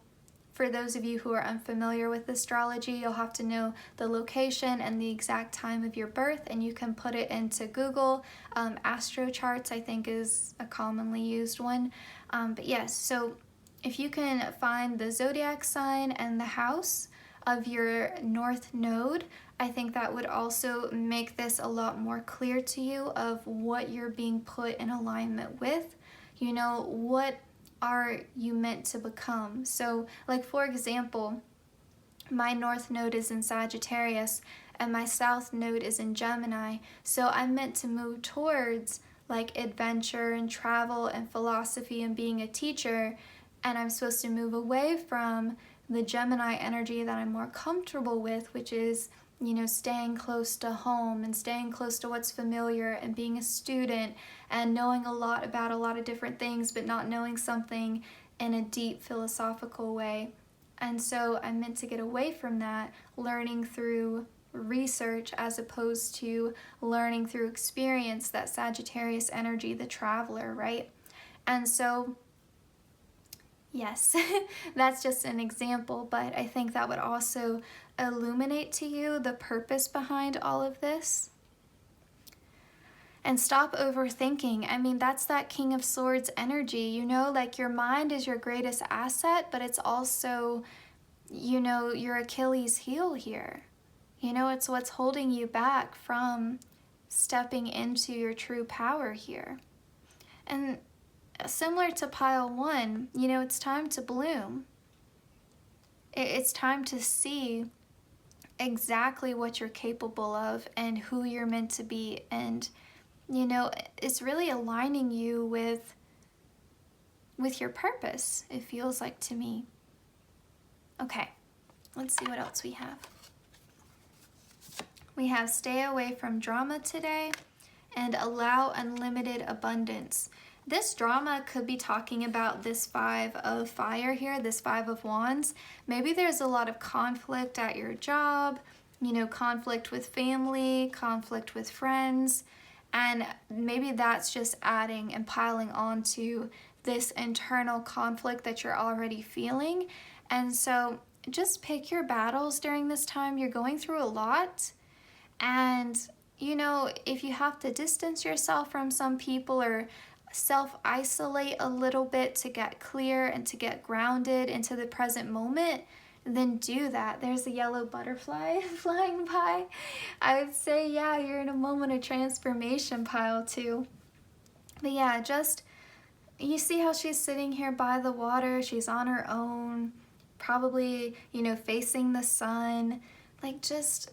for those of you who are unfamiliar with astrology, you'll have to know the location and the exact time of your birth, and you can put it into Google. Astro charts, I think, is a commonly used one. But yes, so if you can find the zodiac sign and the house of your north node, I think that would also make this a lot more clear to you of what you're being put in alignment with. You know, what are you meant to become? So, like, for example, my north node is in Sagittarius and my south node is in Gemini. So I'm meant to move towards like adventure and travel and philosophy and being a teacher. And I'm supposed to move away from the Gemini energy that I'm more comfortable with, which is, you know, staying close to home and staying close to what's familiar and being a student and knowing a lot about a lot of different things, but not knowing something in a deep philosophical way. And so I'm meant to get away from that, learning through research as opposed to learning through experience, that Sagittarius energy, the traveler, right? And so, yes, that's just an example, but I think that would also illuminate to you the purpose behind all of this. And stop overthinking. I mean, that's that King of Swords energy, you know, like your mind is your greatest asset, but it's also, you know, your Achilles heel here. You know, it's what's holding you back from stepping into your true power here. And similar to pile one, you know, it's time to bloom. It's time to see exactly what you're capable of and who you're meant to be. And you know, it's really aligning you with your purpose, it feels like to me. Okay, let's see what else we have. We have stay away from drama today and allow unlimited abundance. This drama could be talking about this 5 of fire here, this 5 of wands. Maybe there's a lot of conflict at your job, you know, conflict with family, conflict with friends. And maybe that's just adding and piling on to this internal conflict that you're already feeling. And so just pick your battles during this time. You're going through a lot. And, you know, if you have to distance yourself from some people or self-isolate a little bit to get clear and to get grounded into the present moment, then do that. There's a yellow butterfly flying by. I would say, yeah, you're in a moment of transformation, pile two. But yeah, just, you see how she's sitting here by the water. She's on her own, probably, you know, facing the sun. Like, just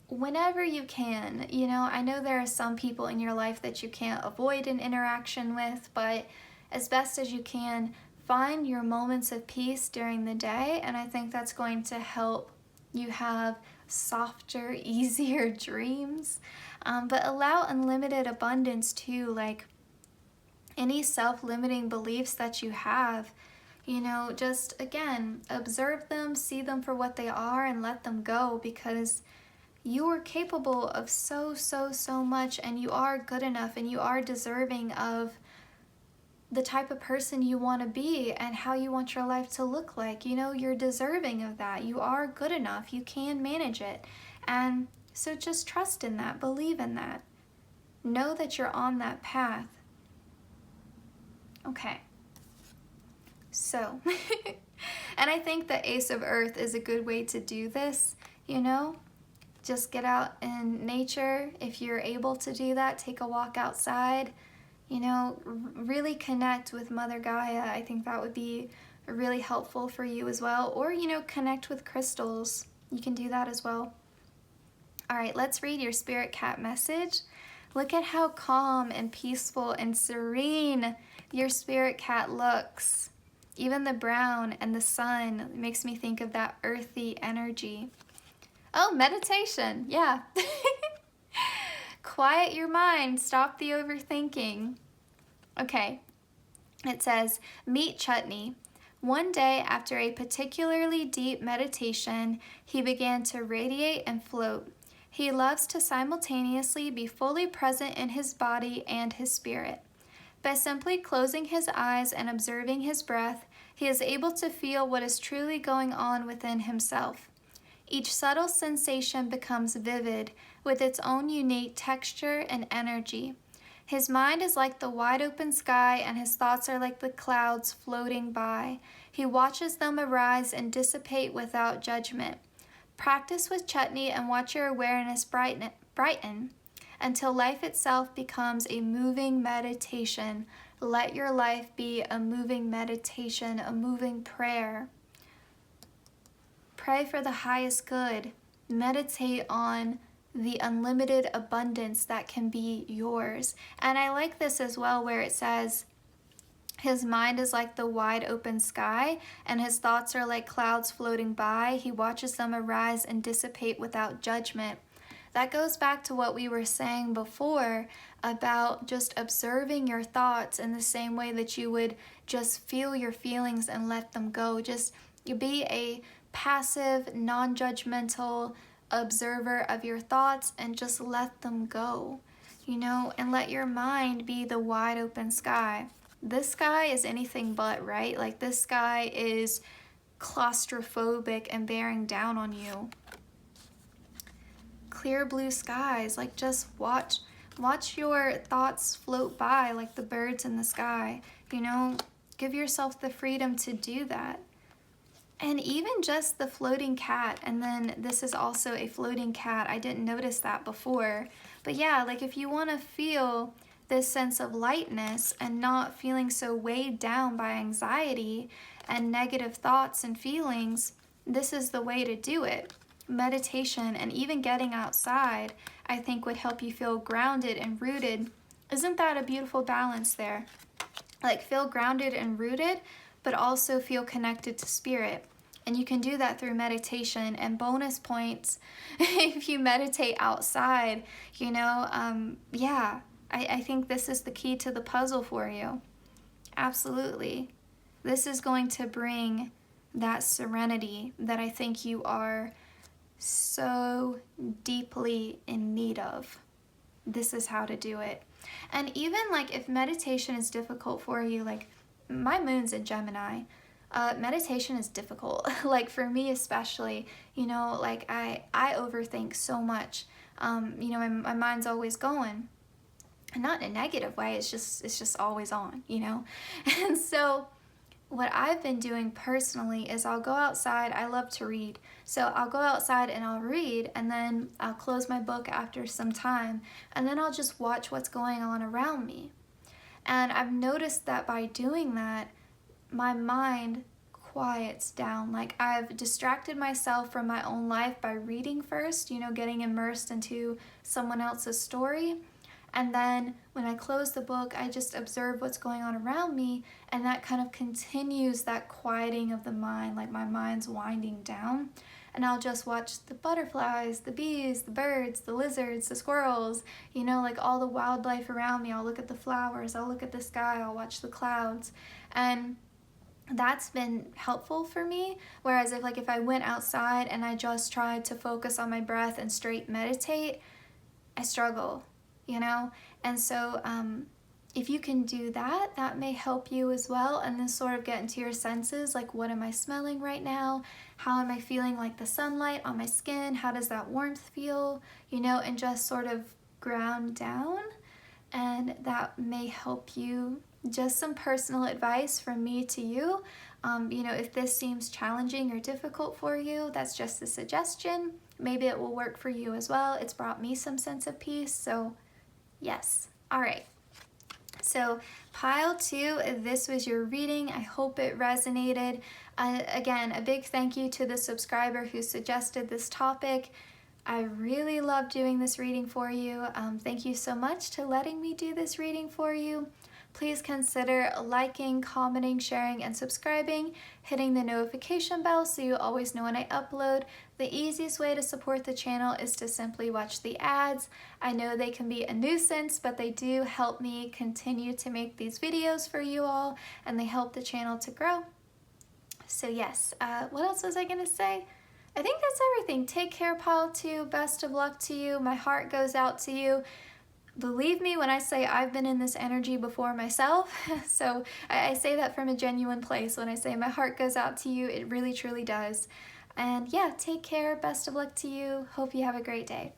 whenever you can, you know, I know there are some people in your life that you can't avoid an interaction with, but as best as you can, find your moments of peace during the day, and I think that's going to help you have softer, easier dreams. But allow unlimited abundance too, like any self-limiting beliefs that you have, you know, just again, observe them, see them for what they are, and let them go, because you are capable of so much, and you are good enough, and you are deserving of the type of person you want to be and how you want your life to look like. You know, you're deserving of that. You are good enough. You can manage it. And so just trust in that. Believe in that. Know that you're on that path. Okay. So, and I think the Ace of Earth is a good way to do this, you know? Just get out in nature. If you're able to do that, take a walk outside. You know, really connect with Mother Gaia. I think that would be really helpful for you as well. Or, you know, connect with crystals. You can do that as well. All right, let's read your spirit cat message. Look at how calm and peaceful and serene your spirit cat looks. Even the brown and the sun makes me think of that earthy energy. Oh, meditation. Yeah. Quiet your mind. Stop the overthinking. Okay. It says, meet Chutney. One day, after a particularly deep meditation, he began to radiate and float. He loves to simultaneously be fully present in his body and his spirit. By simply closing his eyes and observing his breath, he is able to feel what is truly going on within himself. Each subtle sensation becomes vivid with its own unique texture and energy. His mind is like the wide open sky, and his thoughts are like the clouds floating by. He watches them arise and dissipate without judgment. Practice with chutney and watch your awareness brighten until life itself becomes a moving meditation. Let your life be a moving meditation, a moving prayer. Pray for the highest good. Meditate on the unlimited abundance that can be yours. And I like this as well, where it says, his mind is like the wide open sky, and his thoughts are like clouds floating by. He watches them arise and dissipate without judgment. That goes back to what we were saying before about just observing your thoughts in the same way that you would just feel your feelings and let them go. Just you be a passive, non-judgmental observer of your thoughts and just let them go, and let your mind be the wide open sky. This sky is anything but, right? Like, this sky is claustrophobic and bearing down on you. Clear blue skies, like, just watch your thoughts float by like the birds in the sky. Give yourself the freedom to do that. And even just the floating cat, and then this is also a floating cat. I didn't notice that before. But yeah, like, if you want to feel this sense of lightness and not feeling so weighed down by anxiety and negative thoughts and feelings, this is the way to do it. Meditation and even getting outside, I think, would help you feel grounded and rooted. Isn't that a beautiful balance there? Like, feel grounded and rooted, but also feel connected to spirit. And you can do that through meditation. And bonus points if you meditate outside, I think this is the key to the puzzle for you. Absolutely. This is going to bring that serenity that I think you are so deeply in need of. This is how to do it. And even like if meditation is difficult for you, like my moon's in Gemini, meditation is difficult. Like for me especially, like I overthink so much. My mind's always going. And not in a negative way, it's just always on, And so what I've been doing personally is I'll go outside. I love to read. So I'll go outside and I'll read, and then I'll close my book after some time, and then I'll just watch what's going on around me. And I've noticed that by doing that, my mind quiets down. Like, I've distracted myself from my own life by reading first, getting immersed into someone else's story. And then when I close the book, I just observe what's going on around me, and that kind of continues that quieting of the mind, like my mind's winding down. And I'll just watch the butterflies, the bees, the birds, the lizards, the squirrels, like all the wildlife around me. I'll look at the flowers, I'll look at the sky, I'll watch the clouds. And that's been helpful for me. Whereas if I went outside and I just tried to focus on my breath and straight meditate, I struggle. And so if you can do that, that may help you as well, and then sort of get into your senses, like, what am I smelling right now? How am I feeling, like the sunlight on my skin? How does that warmth feel? And just sort of ground down, and that may help you. Just some personal advice from me to you. If this seems challenging or difficult for you, that's just a suggestion. Maybe it will work for you as well. It's brought me some sense of peace, so yes. All right. So pile 2, this was your reading. I hope it resonated. Again, a big thank you to the subscriber who suggested this topic. I really love doing this reading for you. Thank you so much to letting me do this reading for you. Please consider liking, commenting, sharing, and subscribing, hitting the notification bell so you always know when I upload. The easiest way to support the channel is to simply watch the ads. I know they can be a nuisance, but they do help me continue to make these videos for you all, and they help the channel to grow. So yes, what else was I gonna say? I think that's everything. Take care, pile 2. Best of luck to you. My heart goes out to you. Believe me when I say I've been in this energy before myself. So I say that from a genuine place. When I say my heart goes out to you, it really truly does. And yeah, take care. Best of luck to you. Hope you have a great day.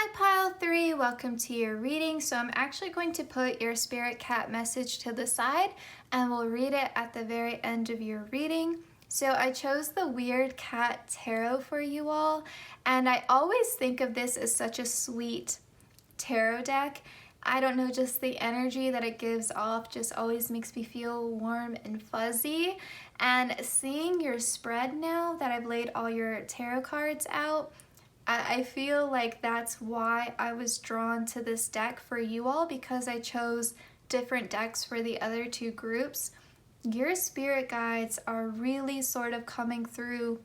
Hi Pile 3, welcome to your reading. So I'm actually going to put your spirit cat message to the side and we'll read it at the very end of your reading. So I chose the Weird Cat Tarot for you all, and I always think of this as such a sweet tarot deck. I don't know, just the energy that it gives off just always makes me feel warm and fuzzy. And seeing your spread now that I've laid all your tarot cards out, I feel like that's why I was drawn to this deck for you all, because I chose different decks for the other two groups. Your spirit guides are really sort of coming through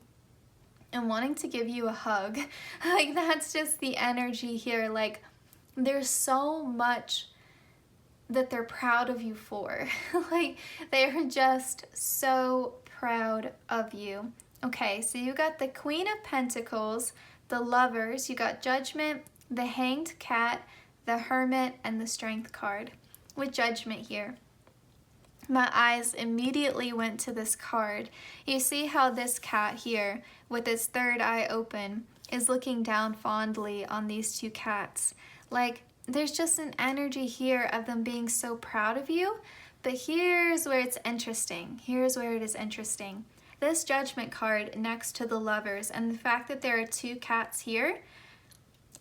and wanting to give you a hug. Like, that's just the energy here. Like, there's so much that they're proud of you for. Like, they're just so proud of you. Okay, so you got the Queen of Pentacles, the Lovers, you got Judgment, the Hanged Cat, the Hermit, and the Strength card. With Judgment here, my eyes immediately went to this card. You see how this cat here, with its third eye open, is looking down fondly on these two cats. Like, there's just an energy here of them being so proud of you. But here's where it's interesting. Here's where it is interesting. This Judgment card next to the Lovers, and the fact that there are two cats here,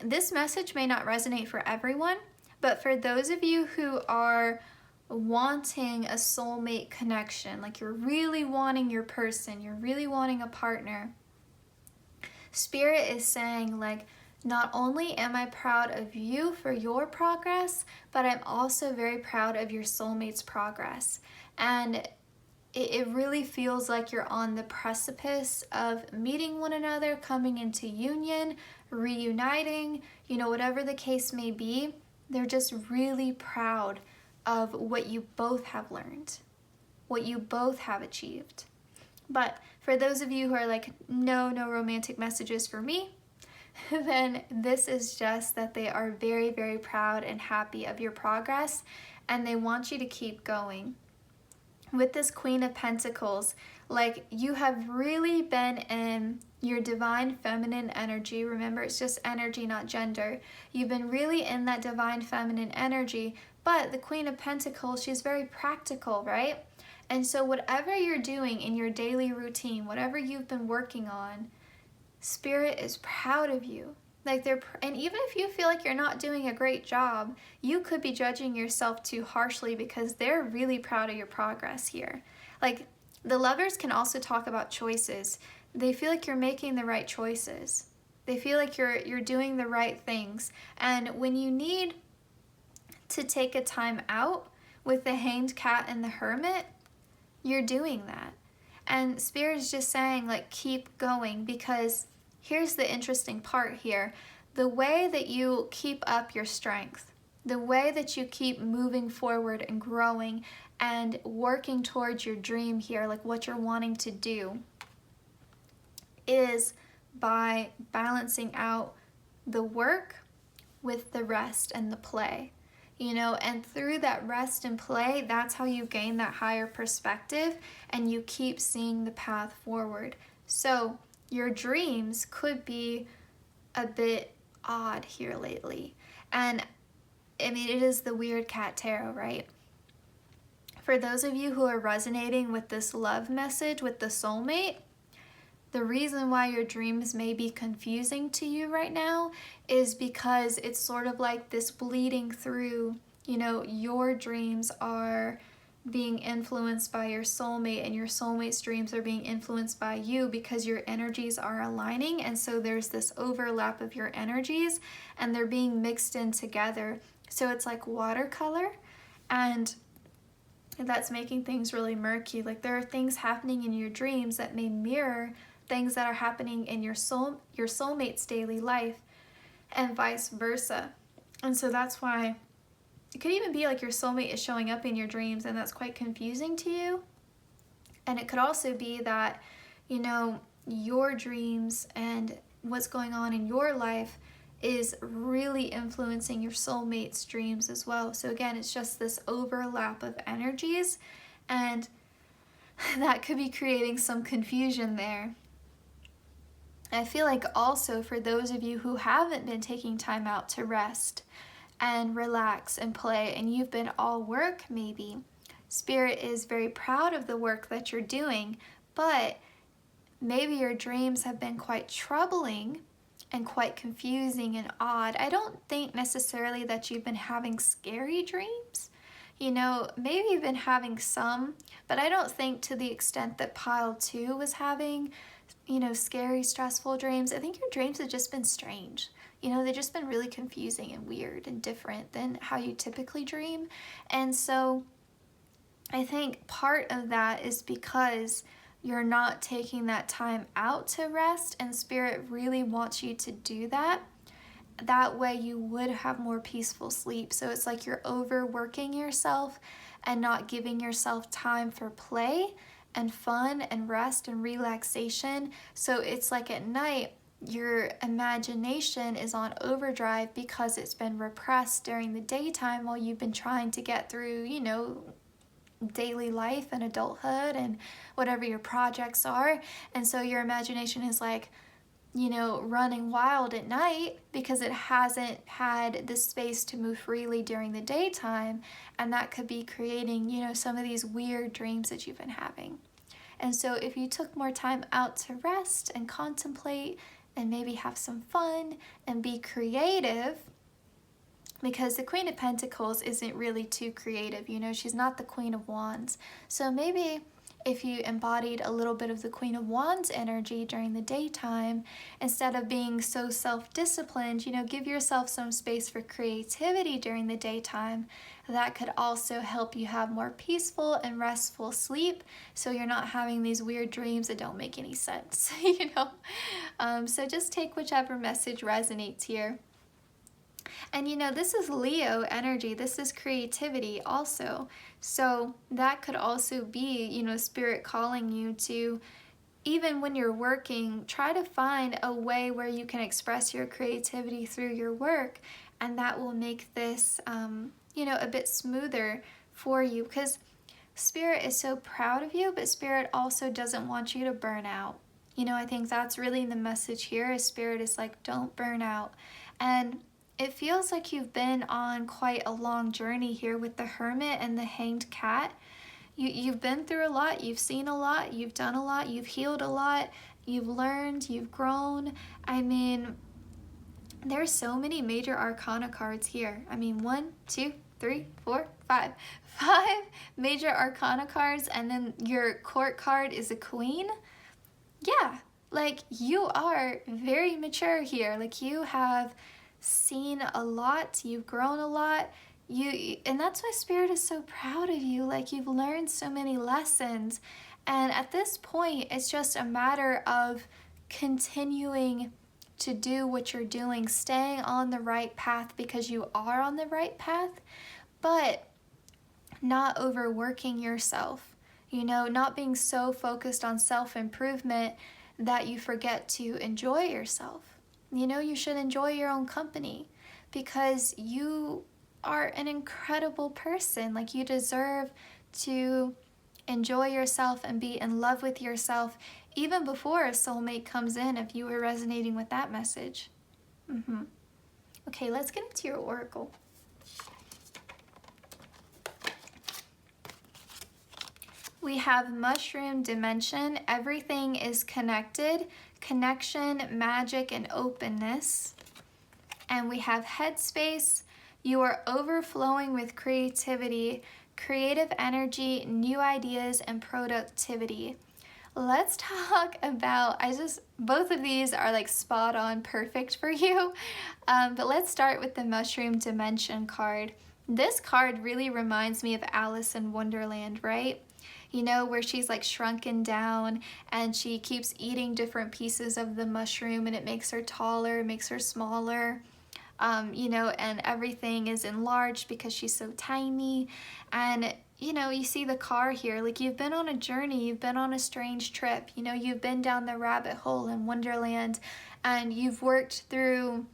this message may not resonate for everyone, but for those of you who are wanting a soulmate connection, like you're really wanting your person, you're really wanting a partner, Spirit is saying, like, not only am I proud of you for your progress, but I'm also very proud of your soulmate's progress. And it really feels like you're on the precipice of meeting one another, coming into union, reuniting, you know, whatever the case may be. They're just really proud of what you both have learned, what you both have achieved. But for those of you who are like, no romantic messages for me, then this is just that they are very, very proud and happy of your progress, and they want you to keep going. With this Queen of Pentacles, like, you have really been in your divine feminine energy. Remember, it's just energy, not gender. You've been really in that divine feminine energy, but the Queen of Pentacles, she's very practical, right? And so whatever you're doing in your daily routine, whatever you've been working on, Spirit is proud of you. Like, and even if you feel like you're not doing a great job, you could be judging yourself too harshly, because they're really proud of your progress here. Like, the Lovers can also talk about choices. They feel like you're making the right choices. They feel like you're doing the right things. And when you need to take a time out with the Hanged Cat and the Hermit, you're doing that. And Spirit is just saying, like, keep going, because here's the interesting part here. The way that you keep up your strength, the way that you keep moving forward and growing and working towards your dream here, like what you're wanting to do, is by balancing out the work with the rest and the play. You know, and through that rest and play, that's how you gain that higher perspective and you keep seeing the path forward. So your dreams could be a bit odd here lately. And I mean, it is the Weird Cat Tarot, right? For those of you who are resonating with this love message with the soulmate, the reason why your dreams may be confusing to you right now is because it's sort of like this bleeding through. You know, your dreams are being influenced by your soulmate, and your soulmate's dreams are being influenced by you, because your energies are aligning, and so there's this overlap of your energies and they're being mixed in together. So it's like watercolor, and that's making things really murky. Like, there are things happening in your dreams that may mirror things that are happening in your soulmate's daily life, and vice versa. And so that's why it could even be like your soulmate is showing up in your dreams and that's quite confusing to you. And it could also be that, you know, your dreams and what's going on in your life is really influencing your soulmate's dreams as well. So again, it's just this overlap of energies, and that could be creating some confusion there. I feel like also for those of you who haven't been taking time out to rest and relax and play, and you've been all work maybe, Spirit is very proud of the work that you're doing, but maybe your dreams have been quite troubling and quite confusing and odd. I don't think necessarily that you've been having scary dreams. You know, maybe you've been having some, but I don't think to the extent that pile 2 was having, you know, scary, stressful dreams. I think your dreams have just been strange. You know, they've just been really confusing and weird and different than how you typically dream. And so I think part of that is because you're not taking that time out to rest, and Spirit really wants you to do that. That way you would have more peaceful sleep. So it's like you're overworking yourself and not giving yourself time for play and fun and rest and relaxation. So it's like at night, your imagination is on overdrive because it's been repressed during the daytime while you've been trying to get through, you know, daily life and adulthood and whatever your projects are. And so your imagination is like, you know, running wild at night because it hasn't had the space to move freely during the daytime, and that could be creating, you know, some of these weird dreams that you've been having. And so if you took more time out to rest and contemplate and maybe have some fun and be creative, because the Queen of Pentacles isn't really too creative, you know, she's not the Queen of Wands. So maybe if you embodied a little bit of the Queen of Wands energy during the daytime, instead of being so self-disciplined, you know, give yourself some space for creativity during the daytime. That could also help you have more peaceful and restful sleep, so you're not having these weird dreams that don't make any sense, you know. So just take whichever message resonates here. And you know, this is Leo energy, this is creativity also. So that could also be, you know, Spirit calling you to, even when you're working, try to find a way where you can express your creativity through your work, and that will make this, you know, a bit smoother for you, because Spirit is so proud of you, but Spirit also doesn't want you to burn out. You know, I think that's really the message here, is Spirit is like, don't burn out. And it feels like you've been on quite a long journey here with the Hermit and the Hanged Cat. You've been through a lot, you've seen a lot, you've done a lot, you've healed a lot, you've learned, you've grown. I mean, there's so many major arcana cards here. I mean, 1, 2, 3, 4, 5. 5 major arcana cards, and then your court card is a queen. Yeah, like you are very mature here. Like you have seen a lot, you've grown a lot, and that's why Spirit is so proud of you. Like you've learned so many lessons, and at this point it's just a matter of continuing to do what you're doing, staying on the right path, because you are on the right path, but not overworking yourself, you know, not being so focused on self-improvement that you forget to enjoy yourself. You know, you should enjoy your own company, because you are an incredible person. Like you deserve to enjoy yourself and be in love with yourself even before a soulmate comes in, if you were resonating with that message. Okay, let's get into your oracle. We have Mushroom Dimension. Everything is connected. Connection, magic, and openness. And we have Headspace. You are overflowing with creativity, creative energy, new ideas, and productivity. Let's talk about, both of these are like spot on perfect for you. But let's start with the Mushroom Dimension card. This card really reminds me of Alice in Wonderland, right? You know, where she's like shrunken down and she keeps eating different pieces of the mushroom, and it makes her taller, makes her smaller, you know, and everything is enlarged because she's so tiny. And, you know, you see the car here, like you've been on a journey, you've been on a strange trip, you know, you've been down the rabbit hole in Wonderland, and you've worked through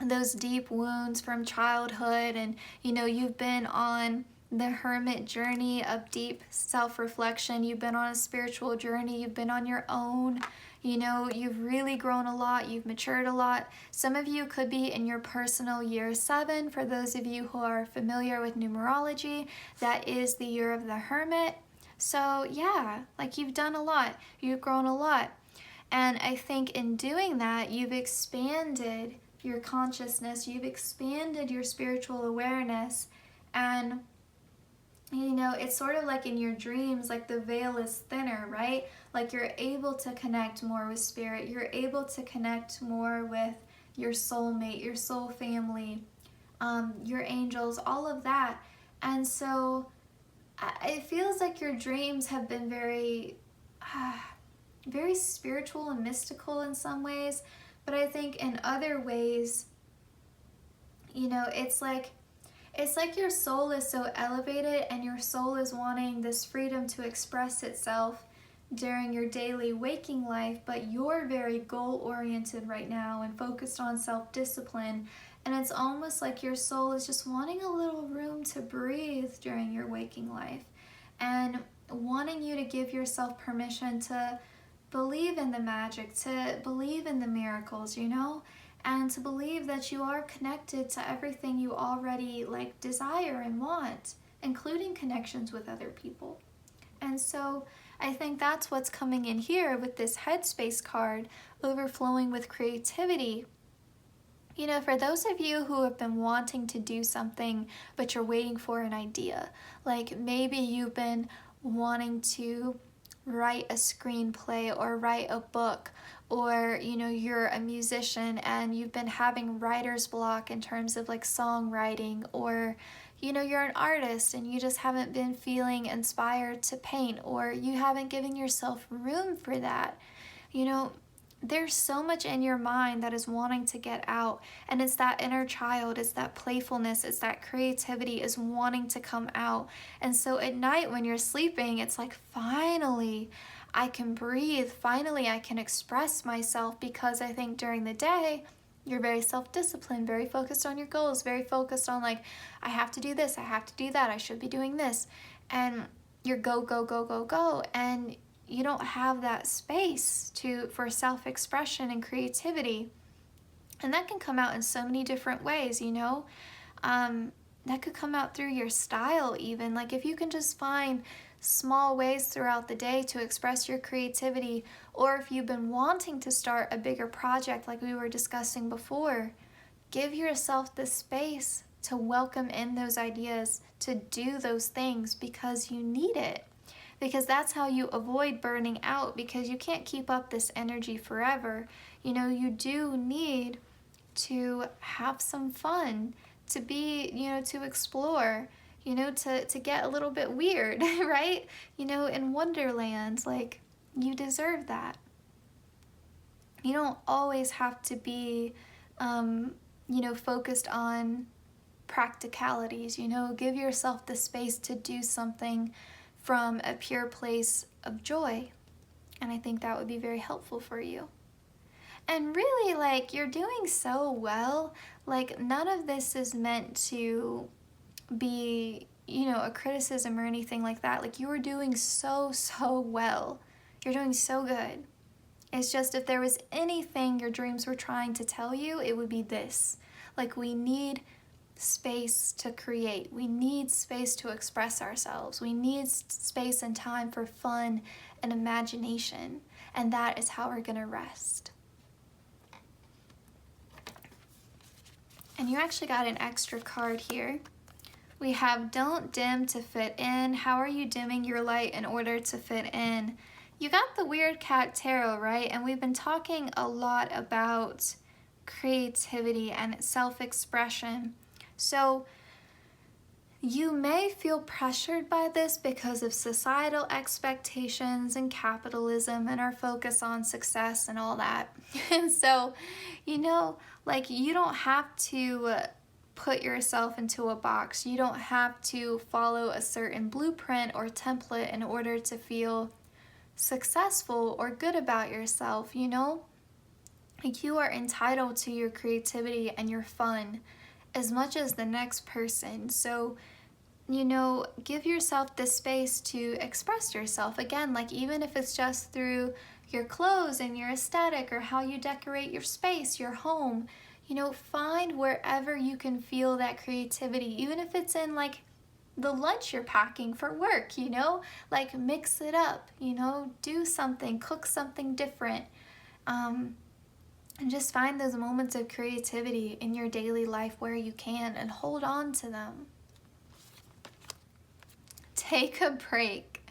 those deep wounds from childhood, and, you know, you've been on the hermit journey of deep self-reflection. You've been on a spiritual journey. You've been on your own. You know, you've really grown a lot, you've matured a lot. Some of you could be in your personal year 7. For those of you who are familiar with numerology, that is the year of the Hermit. So yeah, like you've done a lot, you've grown a lot. And I think in doing that, you've expanded your consciousness, you've expanded your spiritual awareness, and you know, it's sort of like in your dreams, like the veil is thinner, right? Like you're able to connect more with spirit. You're able to connect more with your soulmate, your soul family, your angels, all of that. And so it feels like your dreams have been very, very spiritual and mystical in some ways. But I think in other ways, you know, it's like your soul is so elevated and your soul is wanting this freedom to express itself during your daily waking life, but you're very goal-oriented right now and focused on self-discipline. And it's almost like your soul is just wanting a little room to breathe during your waking life and wanting you to give yourself permission to believe in the magic, to believe in the miracles, you know? And to believe that you are connected to everything you already like desire and want, including connections with other people. And so I think that's what's coming in here with this headspace card, overflowing with creativity. You know, for those of you who have been wanting to do something, but you're waiting for an idea, like maybe you've been wanting to write a screenplay or write a book, or you know, you're a musician and you've been having writer's block in terms of like songwriting, or you know, you're an artist and you just haven't been feeling inspired to paint, or you haven't given yourself room for that. You know, there's so much in your mind that is wanting to get out, and it's that inner child, it's that playfulness, it's that creativity is wanting to come out. And so at night when you're sleeping, it's like, finally I can breathe, finally I can express myself, because I think during the day you're very self-disciplined, very focused on your goals, very focused on like, I have to do this, I have to do that, I should be doing this, and you're go, go, go, go, go, and you don't have that space for self-expression and creativity. And that can come out in so many different ways, you know. That could come out through your style even. Like if you can just find small ways throughout the day to express your creativity, or if you've been wanting to start a bigger project like we were discussing before, give yourself the space to welcome in those ideas, to do those things, because you need it. Because that's how you avoid burning out, because you can't keep up this energy forever. You know, you do need to have some fun, to be, you know, to explore, you know, to get a little bit weird, right? You know, in Wonderland, like, you deserve that. You don't always have to be, you know, focused on practicalities, you know, give yourself the space to do something from a pure place of joy. And I think that would be very helpful for you. And really, like, you're doing so well. Like, none of this is meant to be, you know, a criticism or anything like that. Like, you are doing so well. You're doing so good. It's just, if there was anything your dreams were trying to tell you, it would be this. Like, we need space to create. We need space to express ourselves. We need space and time for fun and imagination. And that is how we're going to rest. And you actually got an extra card here. We have don't dim to fit in. How are you dimming your light in order to fit in? You got the Weird Cat Tarot, right? And we've been talking a lot about creativity and self-expression. So you may feel pressured by this because of societal expectations and capitalism and our focus on success and all that. And so, you know, like, you don't have to put yourself into a box. You don't have to follow a certain blueprint or template in order to feel successful or good about yourself, you know? Like, you are entitled to your creativity and your fun as much as the next person. So, you know, give yourself the space to express yourself. Again, like, even if it's just through your clothes and your aesthetic, or how you decorate your space, your home. You know, find wherever you can feel that creativity, even if it's in like the lunch you're packing for work, you know, like mix it up, you know, do something, cook something different. And just find those moments of creativity in your daily life where you can, and hold on to them. Take a break.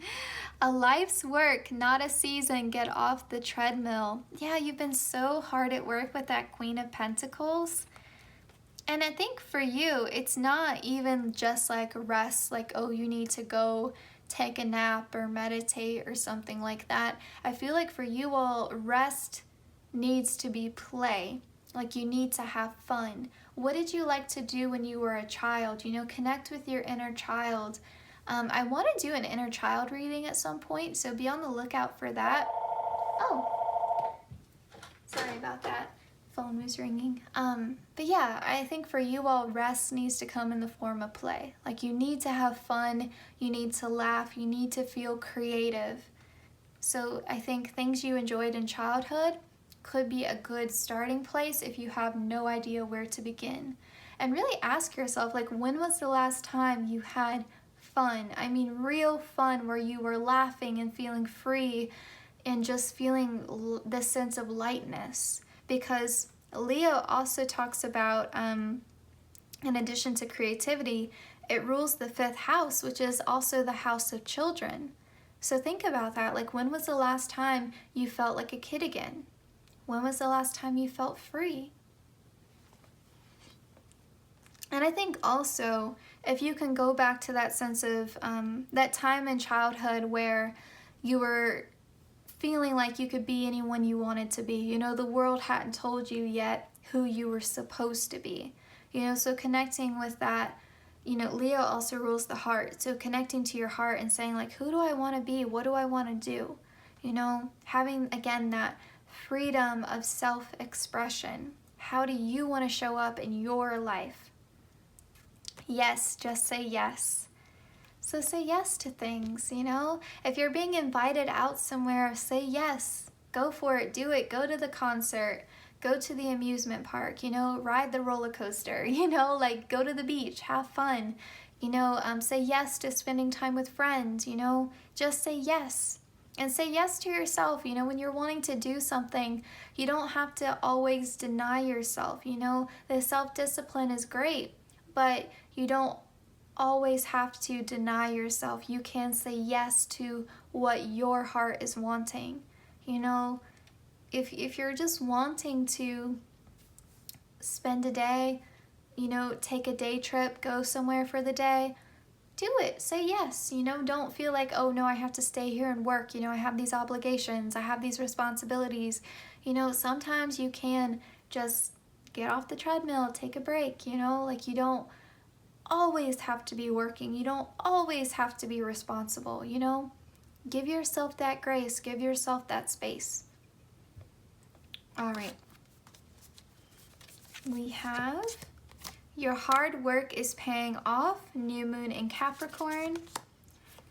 A life's work, not a season. Get off the treadmill. Yeah, you've been so hard at work with that Queen of Pentacles. And I think for you, it's not even just like rest, like, oh, you need to go take a nap or meditate or something like that. I feel like for you all, rest needs to be play. Like, you need to have fun. What did you like to do when you were a child? You know, connect with your inner child. I want to do an inner child reading at some point, so be on the lookout for that. Oh, sorry about that. Phone was ringing. But yeah, I think for you all, rest needs to come in the form of play. Like, you need to have fun, you need to laugh, you need to feel creative. So I think things you enjoyed in childhood could be a good starting place if you have no idea where to begin. And really ask yourself, like, when was the last time you had fun? I mean, real fun, where you were laughing and feeling free and just feeling this sense of lightness. Because Leo also talks about, in addition to creativity, it rules the 5th house, which is also the house of children. So think about that. Like, when was the last time you felt like a kid again? When was the last time you felt free? And I think also, if you can go back to that sense of that time in childhood where you were feeling like you could be anyone you wanted to be. You know, the world hadn't told you yet who you were supposed to be. You know, so connecting with that, you know, Leo also rules the heart. So connecting to your heart and saying, like, who do I want to be? What do I want to do? You know, having, again, that freedom of self-expression. How do you want to show up in your life? Yes, just say yes. So say yes to things, you know? If you're being invited out somewhere, say yes. Go for it, do it. Go to the concert, go to the amusement park, you know, ride the roller coaster, you know, like go to the beach, have fun, you know, say yes to spending time with friends, you know, just say yes. And say yes to yourself, you know, when you're wanting to do something, you don't have to always deny yourself, you know, the self-discipline is great, but you don't always have to deny yourself. You can say yes to what your heart is wanting. You know, if you're just wanting to spend a day, you know, take a day trip, go somewhere for the day, do it. Say yes. You know, don't feel like, oh no, I have to stay here and work. You know, I have these obligations, I have these responsibilities. You know, sometimes you can just get off the treadmill, take a break, you know, like you don't always have to be working. You don't always have to be responsible, you know? Give yourself that grace. Give yourself that space. All right. We have your hard work is paying off, new moon in Capricorn.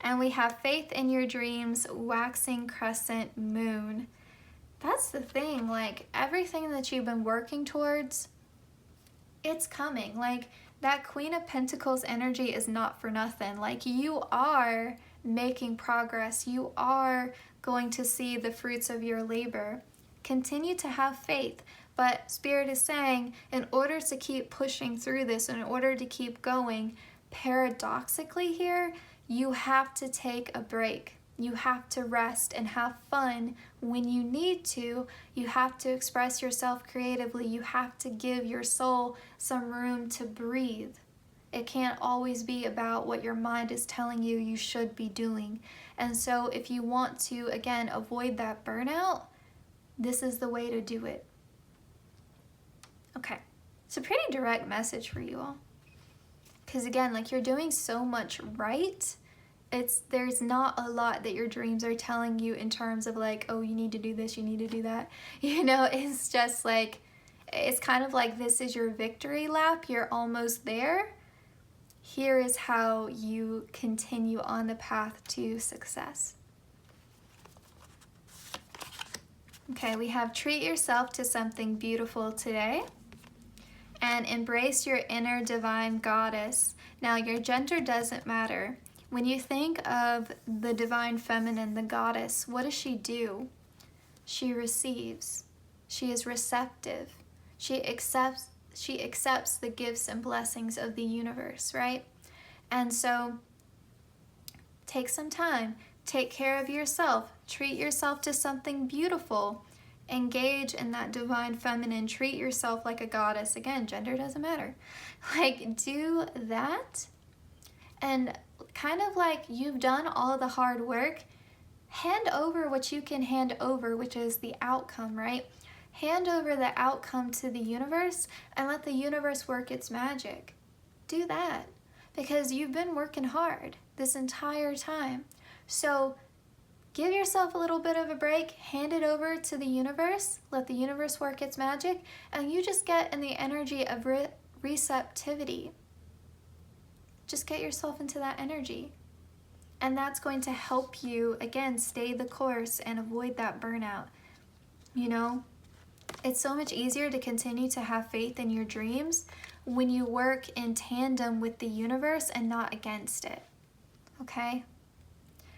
And we have faith in your dreams, waxing crescent moon. That's the thing, like everything that you've been working towards, it's coming. Like, that Queen of Pentacles energy is not for nothing. Like, you are making progress. You are going to see the fruits of your labor. Continue to have faith. But Spirit is saying, in order to keep pushing through this, in order to keep going, paradoxically here, you have to take a break. You have to rest and have fun when you need to. You have to express yourself creatively. You have to give your soul some room to breathe. It can't always be about what your mind is telling you you should be doing. And so if you want to, again, avoid that burnout, this is the way to do it. Okay, it's a pretty direct message for you all. Because again, like, you're doing so much right. There's not a lot that your dreams are telling you in terms of like, oh, you need to do this, you need to do that. You know, it's just like, it's kind of like this is your victory lap. You're almost there. Here is how you continue on the path to success. Okay, we have treat yourself to something beautiful today and embrace your inner divine goddess. Now, your gender doesn't matter. When you think of the divine feminine, the goddess, what does she do? She receives. She is receptive. She accepts the gifts and blessings of the universe, right? And so take some time, take care of yourself, treat yourself to something beautiful, engage in that divine feminine, treat yourself like a goddess. Again, gender doesn't matter. Like, do that, and kind of like you've done all the hard work, hand over what you can hand over, which is the outcome, right? Hand over the outcome to the universe and let the universe work its magic. Do that, because you've been working hard this entire time. So give yourself a little bit of a break, hand it over to the universe, let the universe work its magic, and you just get in the energy of receptivity. Just get yourself into that energy. And that's going to help you, again, stay the course and avoid that burnout. You know, it's so much easier to continue to have faith in your dreams when you work in tandem with the universe and not against it. Okay?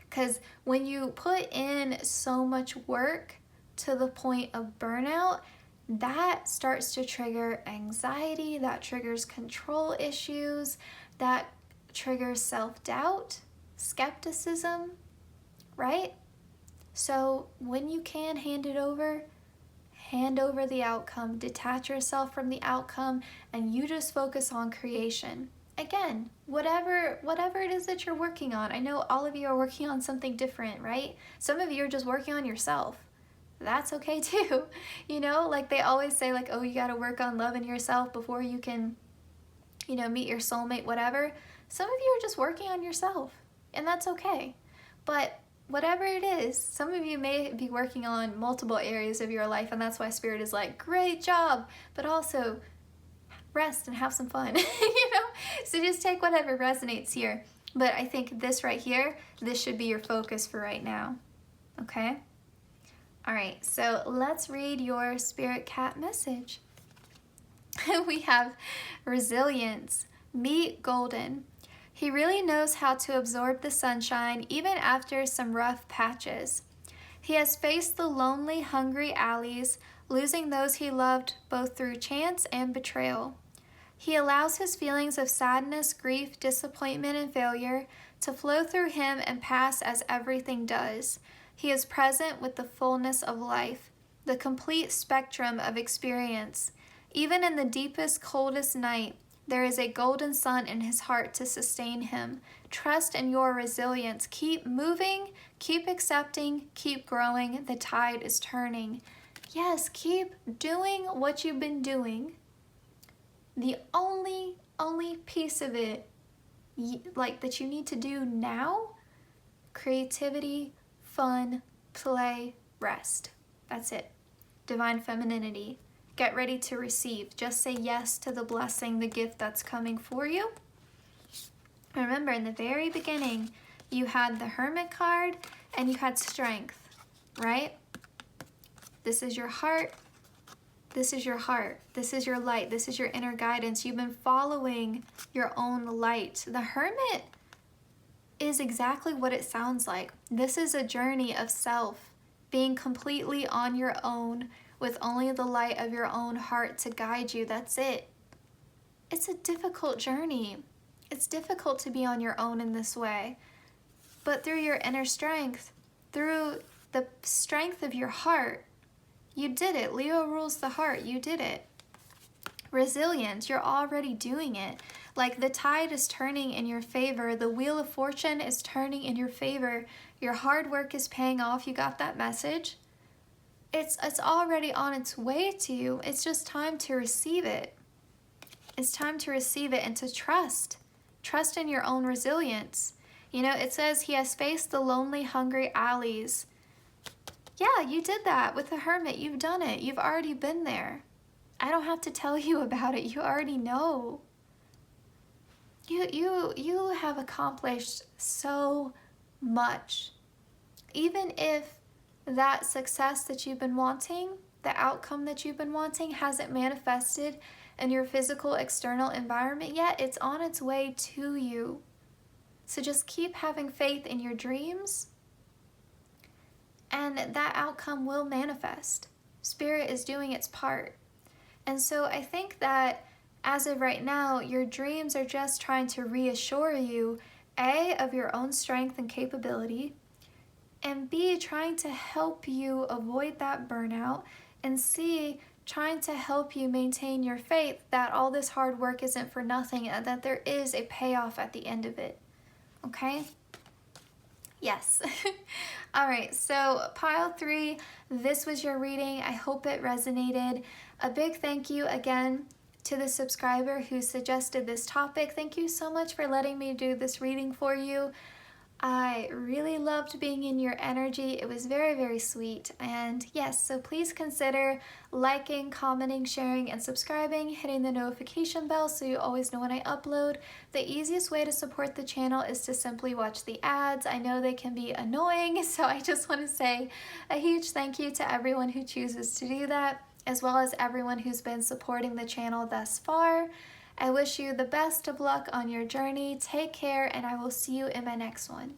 Because when you put in so much work to the point of burnout, that starts to trigger anxiety, that triggers control issues, that triggers self-doubt, skepticism, right? So when you can hand it over, hand over the outcome, detach yourself from the outcome, and you just focus on creation. Again, whatever it is that you're working on. I know all of you are working on something different, right? Some of you are just working on yourself. That's okay too. You know, like they always say, like, oh, you got to work on loving yourself before you can, you know, meet your soulmate, whatever. Some of you are just working on yourself, and that's okay. But whatever it is, some of you may be working on multiple areas of your life, and that's why Spirit is like, great job, but also rest and have some fun, you know? So just take whatever resonates here. But I think this right here, this should be your focus for right now, okay? All right, so let's read your Spirit Cat message. We have resilience. Meet Golden. He really knows how to absorb the sunshine even after some rough patches. He has faced the lonely, hungry alleys, losing those he loved both through chance and betrayal. He allows his feelings of sadness, grief, disappointment, and failure to flow through him and pass as everything does. He is present with the fullness of life, the complete spectrum of experience. Even in the deepest, coldest night, there is a golden sun in his heart to sustain him. Trust in your resilience. Keep moving, keep accepting, keep growing. The tide is turning. Yes, keep doing what you've been doing. The only piece of it like that you need to do now, creativity, fun, play, rest. That's it. Divine femininity. Get ready to receive. Just say yes to the blessing, the gift that's coming for you. Remember, in the very beginning, you had the Hermit card and you had strength, right? This is your heart. This is your heart. This is your light. This is your inner guidance. You've been following your own light. The Hermit is exactly what it sounds like. This is a journey of self, being completely on your own with only the light of your own heart to guide you. That's it. It's a difficult journey. It's difficult to be on your own in this way. But through your inner strength, through the strength of your heart, you did it. Leo rules the heart. You did it. Resilience, you're already doing it. Like the tide is turning in your favor. The wheel of fortune is turning in your favor. Your hard work is paying off. You got that message? It's already on its way to you. It's just time to receive it. It's time to receive it and to trust. Trust in your own resilience. You know, it says he has faced the lonely, hungry alleys. Yeah, you did that with the Hermit. You've done it. You've already been there. I don't have to tell you about it. You already know. You have accomplished so much. Even if that success that you've been wanting, the outcome that you've been wanting, hasn't manifested in your physical external environment yet. It's on its way to you. So just keep having faith in your dreams, and that outcome will manifest. Spirit is doing its part. And so I think that as of right now, your dreams are just trying to reassure you, A, of your own strength and capability, and B, trying to help you avoid that burnout, and C, trying to help you maintain your faith that all this hard work isn't for nothing and that there is a payoff at the end of it. Okay? Yes. All right, so pile 3, this was your reading. I hope it resonated. A big thank you again to the subscriber who suggested this topic. Thank you so much for letting me do this reading for you. I really loved being in your energy. It was very, very sweet. And yes, so please consider liking, commenting, sharing, and subscribing, hitting the notification bell so you always know when I upload. The easiest way to support the channel is to simply watch the ads. I know they can be annoying, so I just want to say a huge thank you to everyone who chooses to do that, as well as everyone who's been supporting the channel thus far. I wish you the best of luck on your journey. Take care, and I will see you in my next one.